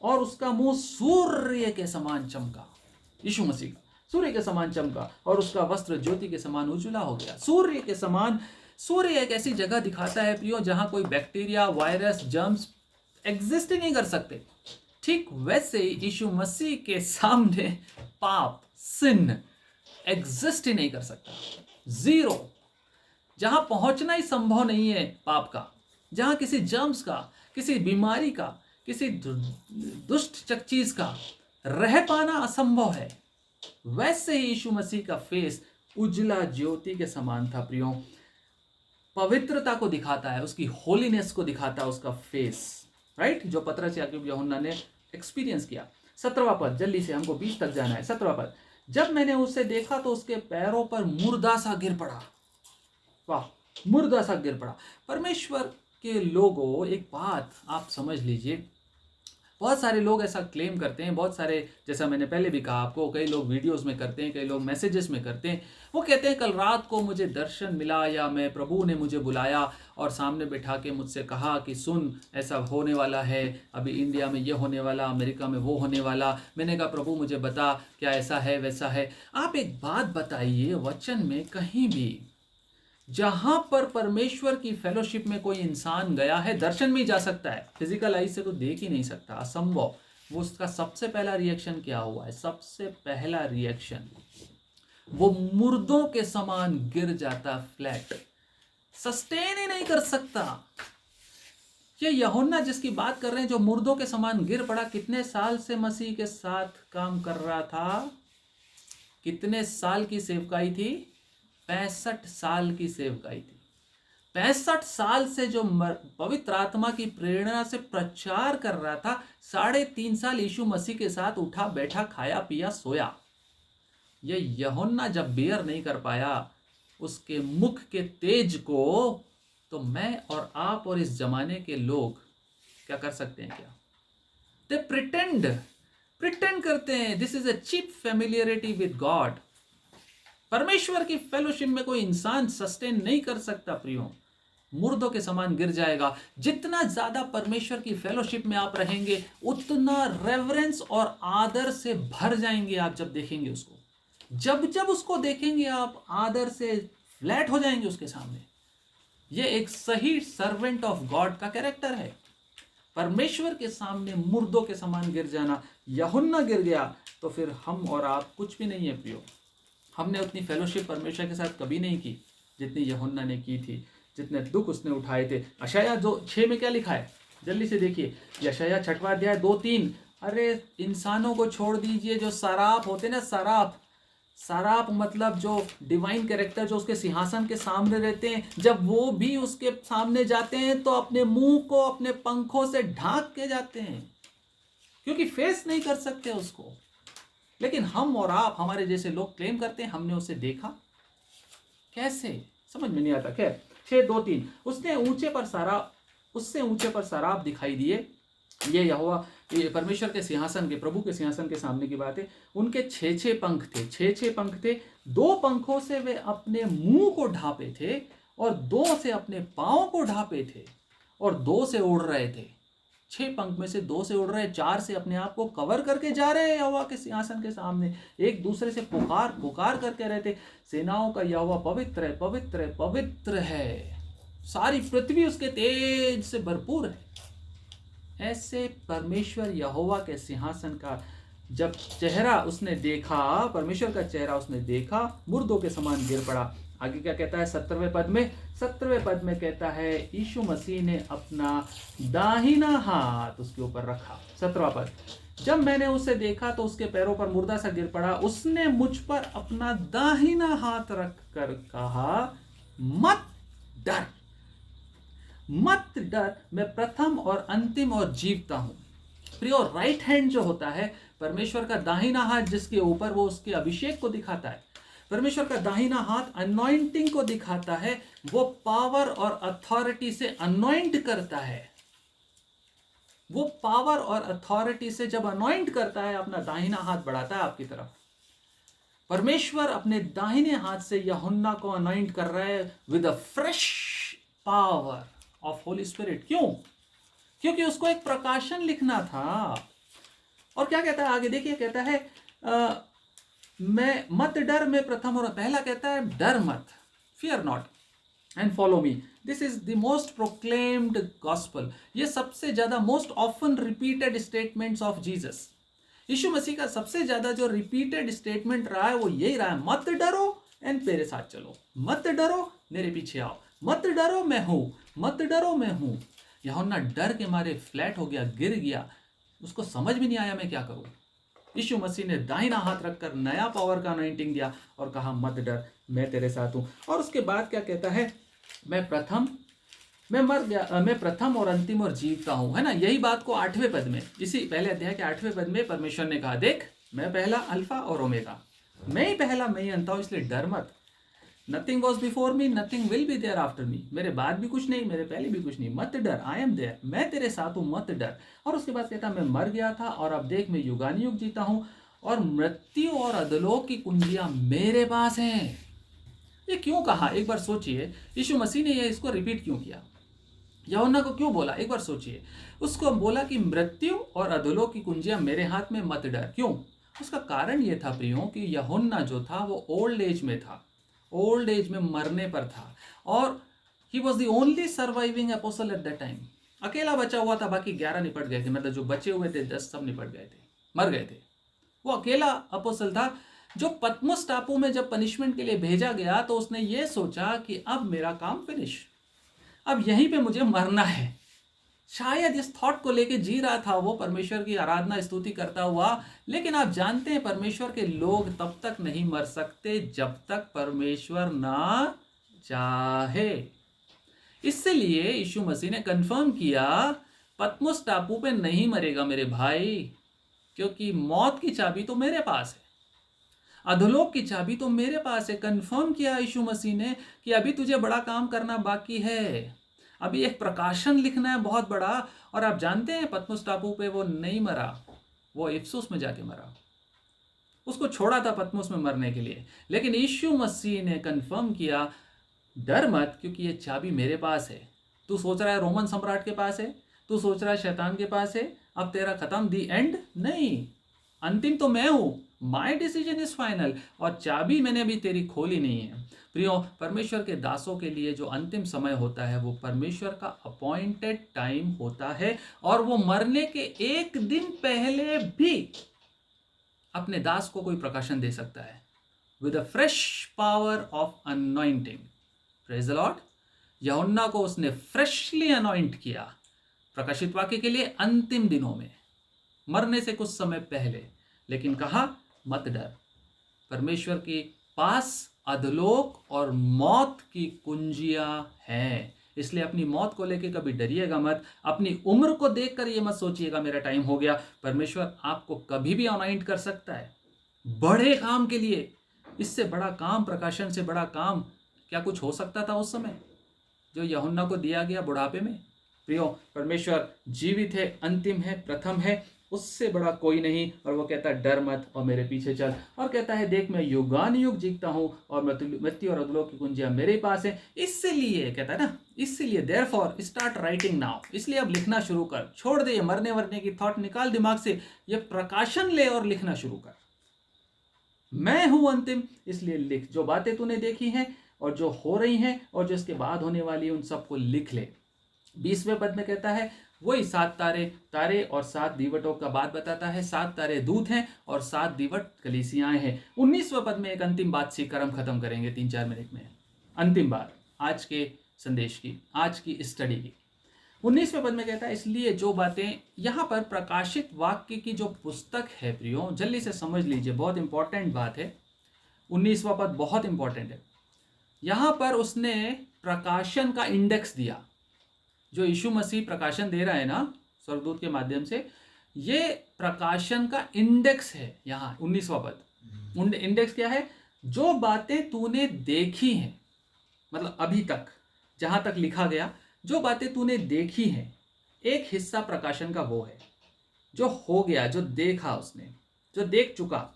और उसका मुंह सूर्य के समान चमका, यीशु मसीह का सूर्य के समान चमका, और उसका वस्त्र ज्योति के समान उज्ज्वला हो गया। सूर्य के समान, सूर्य एक ऐसी जगह दिखाता है प्रियो जहां कोई बैक्टीरिया, वायरस, जर्म्स एग्जिस्ट ही नहीं कर सकते। ठीक वैसे यीशु मसीह के सामने पाप, सिन एग्जिस्ट ही नहीं कर सकता, जीरो, जहां पहुंचना ही संभव नहीं है पाप का, जहां किसी जर्म्स का, किसी बीमारी का, किसी दुष्ट चीज का रह पाना असंभव है। वैसे ही यीशु मसीह का फेस उज्ज्वला ज्योति के समान था प्रियो, पवित्रता को दिखाता है, उसकी होलीनेस को दिखाता है उसका फेस, राइट, जो पतरस, याकूब, यूहन्ना ने एक्सपीरियंस किया। 17वां पद, जल्दी से, हमको 20 तक जाना है। 17वां पद, जब मैंने उसे देखा तो उसके पैरों पर मुर्दा सा गिर पड़ा। वाह, मुर्दा सा गिर पड़ा। परमेश्वर के लोगों, एक बात आप समझ लीजिए, बहुत सारे लोग ऐसा क्लेम करते हैं, बहुत सारे, जैसा मैंने पहले भी कहा आपको, कई लोग वीडियोस में करते हैं, कई लोग मैसेजेस में करते हैं। वो कहते हैं कल रात को मुझे दर्शन मिला, या मैं प्रभु ने मुझे बुलाया और सामने बैठा के मुझसे कहा कि सुन ऐसा होने वाला है, अभी इंडिया में ये होने वाला, अमेरिका में वो होने वाला। मैंने कहा प्रभु मुझे बता क्या ऐसा है वैसा है। आप एक बात बताइए, वचन में कहीं भी जहां पर परमेश्वर की फेलोशिप में कोई इंसान गया है, दर्शन में ही जा सकता है, फिजिकल आई से तो देख ही नहीं सकता, असंभव। वो उसका सबसे पहला रिएक्शन क्या हुआ है? सबसे पहला रिएक्शन, वो मुर्दों के समान गिर जाता, फ्लैट, सस्टेन ही नहीं कर सकता। ये यूहन्ना जिसकी बात कर रहे हैं, जो मुर्दों के समान गिर पड़ा, कितने साल से मसीह के साथ काम कर रहा था? कितने साल की सेवकाई थी? 65 साल की सेवकाई थी। 65 साल से जो पवित्र आत्मा की प्रेरणा से प्रचार कर रहा था, 3.5 साल यीशु मसीह के साथ उठा बैठा, खाया पिया सोया। ये यूहन्ना जब बेयर नहीं कर पाया उसके मुख के तेज को, तो मैं और आप और इस जमाने के लोग क्या कर सकते हैं? क्या दे प्रिटेंड करते हैं। This is a cheap familiarity with God. परमेश्वर की फेलोशिप में कोई इंसान सस्टेन नहीं कर सकता प्रियो, मुर्दों के समान गिर जाएगा। जितना ज्यादा परमेश्वर की फेलोशिप में आप रहेंगे, उतना रेवरेंस और आदर से भर जाएंगे आप। जब देखेंगे उसको, जब उसको देखेंगे आप, आदर से फ्लैट हो जाएंगे उसके सामने। यह एक सही सर्वेंट ऑफ गॉड का कैरेक्टर है, परमेश्वर के सामने मुर्दों के समान गिर जाना। यूहन्ना गिर गया तो फिर हम और आप कुछ भी नहीं है प्रियो। हमने उतनी फेलोशिप परमेश्वर के साथ कभी नहीं की जितनी यूहन्ना ने की थी, जितने दुख उसने उठाए थे। यशायाह 2:6 में क्या लिखा है? जल्दी से देखिए, यशायाह 6वां अध्याय 2-3। अरे इंसानों को छोड़ दीजिए, जो सराप होते ना, सराप मतलब जो डिवाइन कैरेक्टर जो उसके सिंहासन के सामने रहते हैं, जब वो भी उसके सामने जाते हैं तो अपने मुंह को अपने पंखों से ढांक के जाते हैं, क्योंकि फेस नहीं कर सकते उसको। लेकिन हम और आप, हमारे जैसे लोग क्लेम करते हैं हमने उसे देखा। कैसे? समझ में नहीं आता। खैर 6:2-3, उससे ऊंचे पर सराप दिखाई दिए। ये यहोवा, ये परमेश्वर के सिंहासन के, प्रभु के सिंहासन के सामने की बात है। उनके 6 पंख थे, 6 पंख थे। 2 पंखों से वे अपने मुंह को ढांपे थे, और 2 से अपने पांव को ढांपे थे, और 2 से उड़ रहे थे। 6 पंख में से 2 से उड़ रहे, 4 से अपने आप को कवर करके जा रहे हैं यहोवा के सिंहासन के सामने। एक दूसरे से पुकार करके रहते, सेनाओं का यहोवा पवित्र है, पवित्र है, पवित्र है, सारी पृथ्वी उसके तेज से भरपूर है। ऐसे परमेश्वर यहोवा के सिंहासन का जब चेहरा उसने देखा, परमेश्वर का चेहरा उसने देखा, मुर्दों के समान गिर पड़ा। आगे क्या कहता है 17वें पद में कहता है, यीशु मसीह ने अपना दाहिना हाथ उसके ऊपर रखा। 17वां पद, जब मैंने उसे देखा तो उसके पैरों पर मुर्दा सा गिर पड़ा। उसने मुझ पर अपना दाहिना हाथ रख कर कहा, मत डर, मत डर, मैं प्रथम और अंतिम और जीवता हूं। प्रियो, राइट हैंड जो होता है परमेश्वर का दाहिना हाथ, जिसके ऊपर वो उसके अभिषेक को दिखाता है, परमेश्वर का दाहिना हाथ अनॉइंटिंग को दिखाता है। वो पावर और अथॉरिटी से अनॉइंट करता है। वो पावर और अथॉरिटी से जब अनॉइंट करता है, अपना दाहिना हाथ बढ़ाता है आपकी तरफ। परमेश्वर अपने दाहिने हाथ से यूहन्ना को अनॉइंट कर रहा है with a fresh power of Holi spirit. क्यों? क्योंकि उसको एक प्रकाशन लिखना था। और क्या कहता है आगे देखिए, कहता है मैं मत डर, मैं प्रथम और पहला कहता है डर मत, fear not and follow me. This is the most proclaimed gospel. ये सबसे ज्यादा most often repeated statements of Jesus. यीशु मसीह का सबसे ज्यादा जो रिपीटेड स्टेटमेंट रहा है वो यही रहा है, मत डरो एंड मेरे साथ चलो, मत डरो मेरे पीछे आओ, मत डरो मैं हूं, मत डरो मैं हूं। यूहन्ना डर के मारे फ्लैट हो गया, गिर गया, उसको समझ में नहीं आया मैं क्या करूं। यीशु मसीह ने दाहिना हाथ रखकर नया पावर का अनॉइंटिंग दिया और कहा मत डर, मैं तेरे साथ हूं। और उसके बाद क्या कहता है, मैं प्रथम और अंतिम और जीवता हूं, है ना। यही बात को 8वें पद में, इसी पहले अध्याय के 8वें पद में परमेश्वर ने कहा, देख मैं पहला अल्फा और ओमेगा, मैं ही पहला मैं ही अंत हूं, इसलिए डर मत। Nothing was before me, nothing will be there after me. मेरे बाद भी कुछ नहीं, मेरे पहले भी कुछ नहीं। मत डर, आई एम देयर, मैं तेरे साथ हूँ, मत डर। और उसके बाद कहता मैं मर गया था और अब देख मैं युगानुयुग जीता हूँ और मृत्यु और अधोलोक की कुंजियां मेरे पास हैं। ये क्यों कहा, एक बार सोचिए। यीशु मसीह ने ये इसको रिपीट क्यों किया, यूहन्ना को क्यों बोला, एक बार सोचिए। उसको बोला कि मृत्यु और अधोलोक की कुंजियां मेरे हाथ में, मत डर। क्यों? उसका कारण ये था प्रियो कि यूहन्ना जो था वो ओल्ड एज में था, ओल्ड एज में मरने पर था, और he was the only surviving apostle at that time. अकेला बचा हुआ था, बाकी 11 निपट गए थे, मतलब जो बचे हुए थे 10 सब निपट गए थे, मर गए थे। वो अकेला अपोस्टल था जो पतमुस टापू में जब पनिशमेंट के लिए भेजा गया तो उसने ये सोचा कि अब मेरा काम फिनिश, अब यहीं पे मुझे मरना है। शायद इस थॉट को लेके जी रहा था वो, परमेश्वर की आराधना स्तुति करता हुआ। लेकिन आप जानते हैं परमेश्वर के लोग तब तक नहीं मर सकते जब तक परमेश्वर ना चाहे। इसलिए यीशु मसीह ने कंफर्म किया पतमुस टापू पे नहीं मरेगा मेरे भाई, क्योंकि मौत की चाबी तो मेरे पास है, अधोलोक की चाबी तो मेरे पास है। कंफर्म किया यीशु मसीह ने कि अभी तुझे बड़ा काम करना बाकी है, अभी एक प्रकाशन लिखना है बहुत बड़ा। और आप जानते हैं पतमुस टापू पे वो नहीं मरा, वो इफिसुस में जाके मरा। उसको छोड़ा था पतमुस में मरने के लिए, लेकिन यीशु मसीह ने कंफर्म किया डर मत, क्योंकि ये चाबी मेरे पास है। तू सोच रहा है रोमन सम्राट के पास है, तू सोच रहा है शैतान के पास है, अब तेरा खत्म, दी एंड नहीं, अंतिम तो मैं हूं, माई डिसीजन इज फाइनल, और चाबी मैंने अभी तेरी खोली नहीं है। प्रियो, परमेश्वर के दासों के लिए जो अंतिम समय होता है वो परमेश्वर का अपॉइंटेड टाइम होता है, और वो मरने के एक दिन पहले भी अपने दास को कोई प्रकाशन दे सकता है with a fresh power of anointing. Praise the Lord. यूहन्ना को उसने फ्रेशली अनॉइंट किया प्रकाशित वाक्य के लिए अंतिम दिनों में, मरने से कुछ समय पहले। लेकिन कहा मत डर, परमेश्वर के पास अधोलोक और मौत की कुंजियां हैं, इसलिए अपनी मौत को लेकर कभी डरिएगा मत। अपनी उम्र को देखकर ये मत सोचिएगा मेरा टाइम हो गया। परमेश्वर आपको कभी भी अनॉइंट कर सकता है बड़े काम के लिए। इससे बड़ा काम, प्रकाशन से बड़ा काम क्या कुछ हो सकता था उस समय जो यूहन्ना को दिया गया बुढ़ापे में? प्रियो, परमेश्वर जीवित है, अंतिम है, प्रथम है, उससे बड़ा कोई नहीं। और वो कहता है डर मत और मेरे पीछे चल, और कहता है देख मैं युगानुयुग जीतता हूं और मृत्यु और अधोलोक की कुंजियां मेरे पास है। इसलिए कहता है ना, इसलिए देयरफॉर स्टार्ट राइटिंग नाउ, इसलिए अब लिखना शुरू कर, छोड़ दे ये मरने वरने की थॉट, निकाल दिमाग से, ये प्रकाशन ले और लिखना शुरू कर। मैं हूं अंतिम, इसलिए लिख, जो बातें तूने देखी हैं और जो हो रही हैं और जो इसके बाद होने वाली है उन सबको लिख ले। 20वें पद में कहता है वही 7 तारे और 7 दीवटों का बात बताता है। 7 तारे दूत हैं और 7 दीवट कलीसियाएं हैं। 19वें पद में एक अंतिम बात सीखकर हम खत्म करेंगे 3-4 मिनट में। अंतिम बात आज के संदेश की, आज की स्टडी की। 19वें पद में कहता है इसलिए जो बातें, यहां पर प्रकाशित वाक्य की जो पुस्तक है प्रियो, जल्दी से समझ लीजिए, बहुत इंपॉर्टेंट बात है। 19वां पद बहुत इंपॉर्टेंट है। यहां पर उसने प्रकाशन का इंडेक्स दिया, जो यीशु मसीह प्रकाशन दे रहा है ना स्वर्गदूत के माध्यम से, ये प्रकाशन का इंडेक्स है। यहाँ 19वां पद, इंडेक्स क्या है? जो बातें तूने देखी हैं, मतलब अभी तक जहां तक लिखा गया, जो बातें तूने देखी हैं, एक हिस्सा प्रकाशन का वो है जो हो गया, जो देखा उसने, जो देख चुका।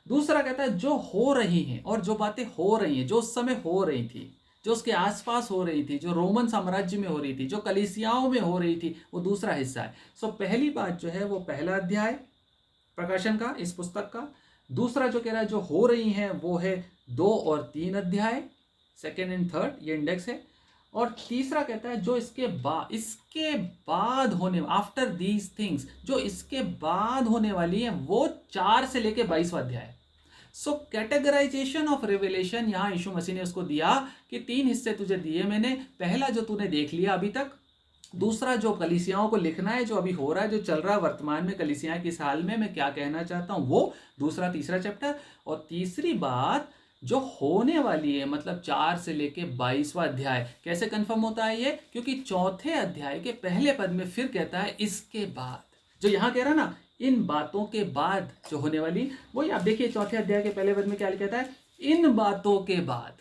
दूसरा कहता है जो हो रही हैं, और जो बातें हो रही हैं, जो उस समय हो रही थी, जो उसके आसपास हो रही थी, जो रोमन साम्राज्य में हो रही थी, जो कलीसियाओं में हो रही थी, वो दूसरा हिस्सा है। सो पहली बात जो है वो पहला अध्याय प्रकाशन का, इस पुस्तक का। दूसरा जो कह रहा है जो हो रही हैं वो है 2 और 3 अध्याय, सेकेंड एंड थर्ड, ये इंडेक्स है। और तीसरा कहता है जो इसके बाद होने, आफ्टर दीज थिंग्स, जो इसके बाद होने वाली है, वो 4 से लेके 22वां अध्याय। सो कैटेगराइजेशन ऑफ रिवेलेशन यहाँ यीशु मसीह ने उसको दिया कि 3 हिस्से तुझे दिए मैंने। पहला जो तूने देख लिया अभी तक, दूसरा जो कलीसियाओं को लिखना है, जो अभी हो रहा है, जो चल रहा है वर्तमान में कलीसियाएं किस हाल में, मैं क्या कहना चाहता हूं, वो दूसरा तीसरा चैप्टर। और तीसरी बात जो होने वाली है, मतलब 4 से लेके 22वां अध्याय। कैसे कंफर्म होता है ये? क्योंकि चौथे अध्याय के पहले पद में फिर कहता है इसके बाद, जो यहां कह रहा है ना, इन बातों के बाद जो होने वाली, वही आप देखिए चौथे अध्याय के पहले पद में क्या लिखा है, इन बातों के बाद।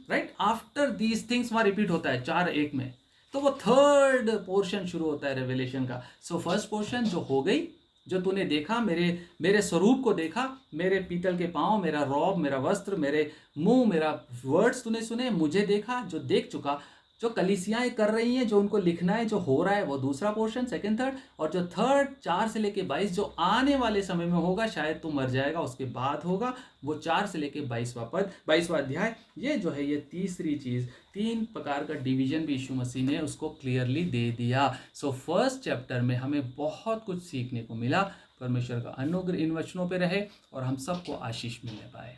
राइट, आफ्टर दीज थिंग्स वहाँ रिपीट होता है 4:1 में। तो वो थर्ड पोर्शन शुरू होता है रेवलेशन का। सो फर्स्ट पोर्शन जो हो गई, जो तूने देखा, मेरे मेरे स्वरूप को देखा, मेरे पीतल के पाँव, मेरा रौब, मेरा वस्त्र, मेरे मुंह, मेरा वर्ड्स तूने सुने, मुझे देखा, जो देख चुका, जो कलीसियाएं कर रही हैं, जो उनको लिखना है, जो हो रहा है, वो दूसरा पोर्शन, सेकंड थर्ड। और जो थर्ड 4 से लेके 22 जो आने वाले समय में होगा, शायद तू मर जाएगा उसके बाद होगा, वो 4 से लेके 22वां पद, 22वां अध्याय। ये जो है, ये तीसरी चीज, 3 प्रकार का डिवीजन भी यीशु मसीह ने उसको क्लियरली दे दिया। सो फर्स्ट चैप्टर में हमें बहुत कुछ सीखने को मिला। परमेश्वर का अनुग्रह इन वचनों पे रहे और हम सबको आशीष मिलने पाए।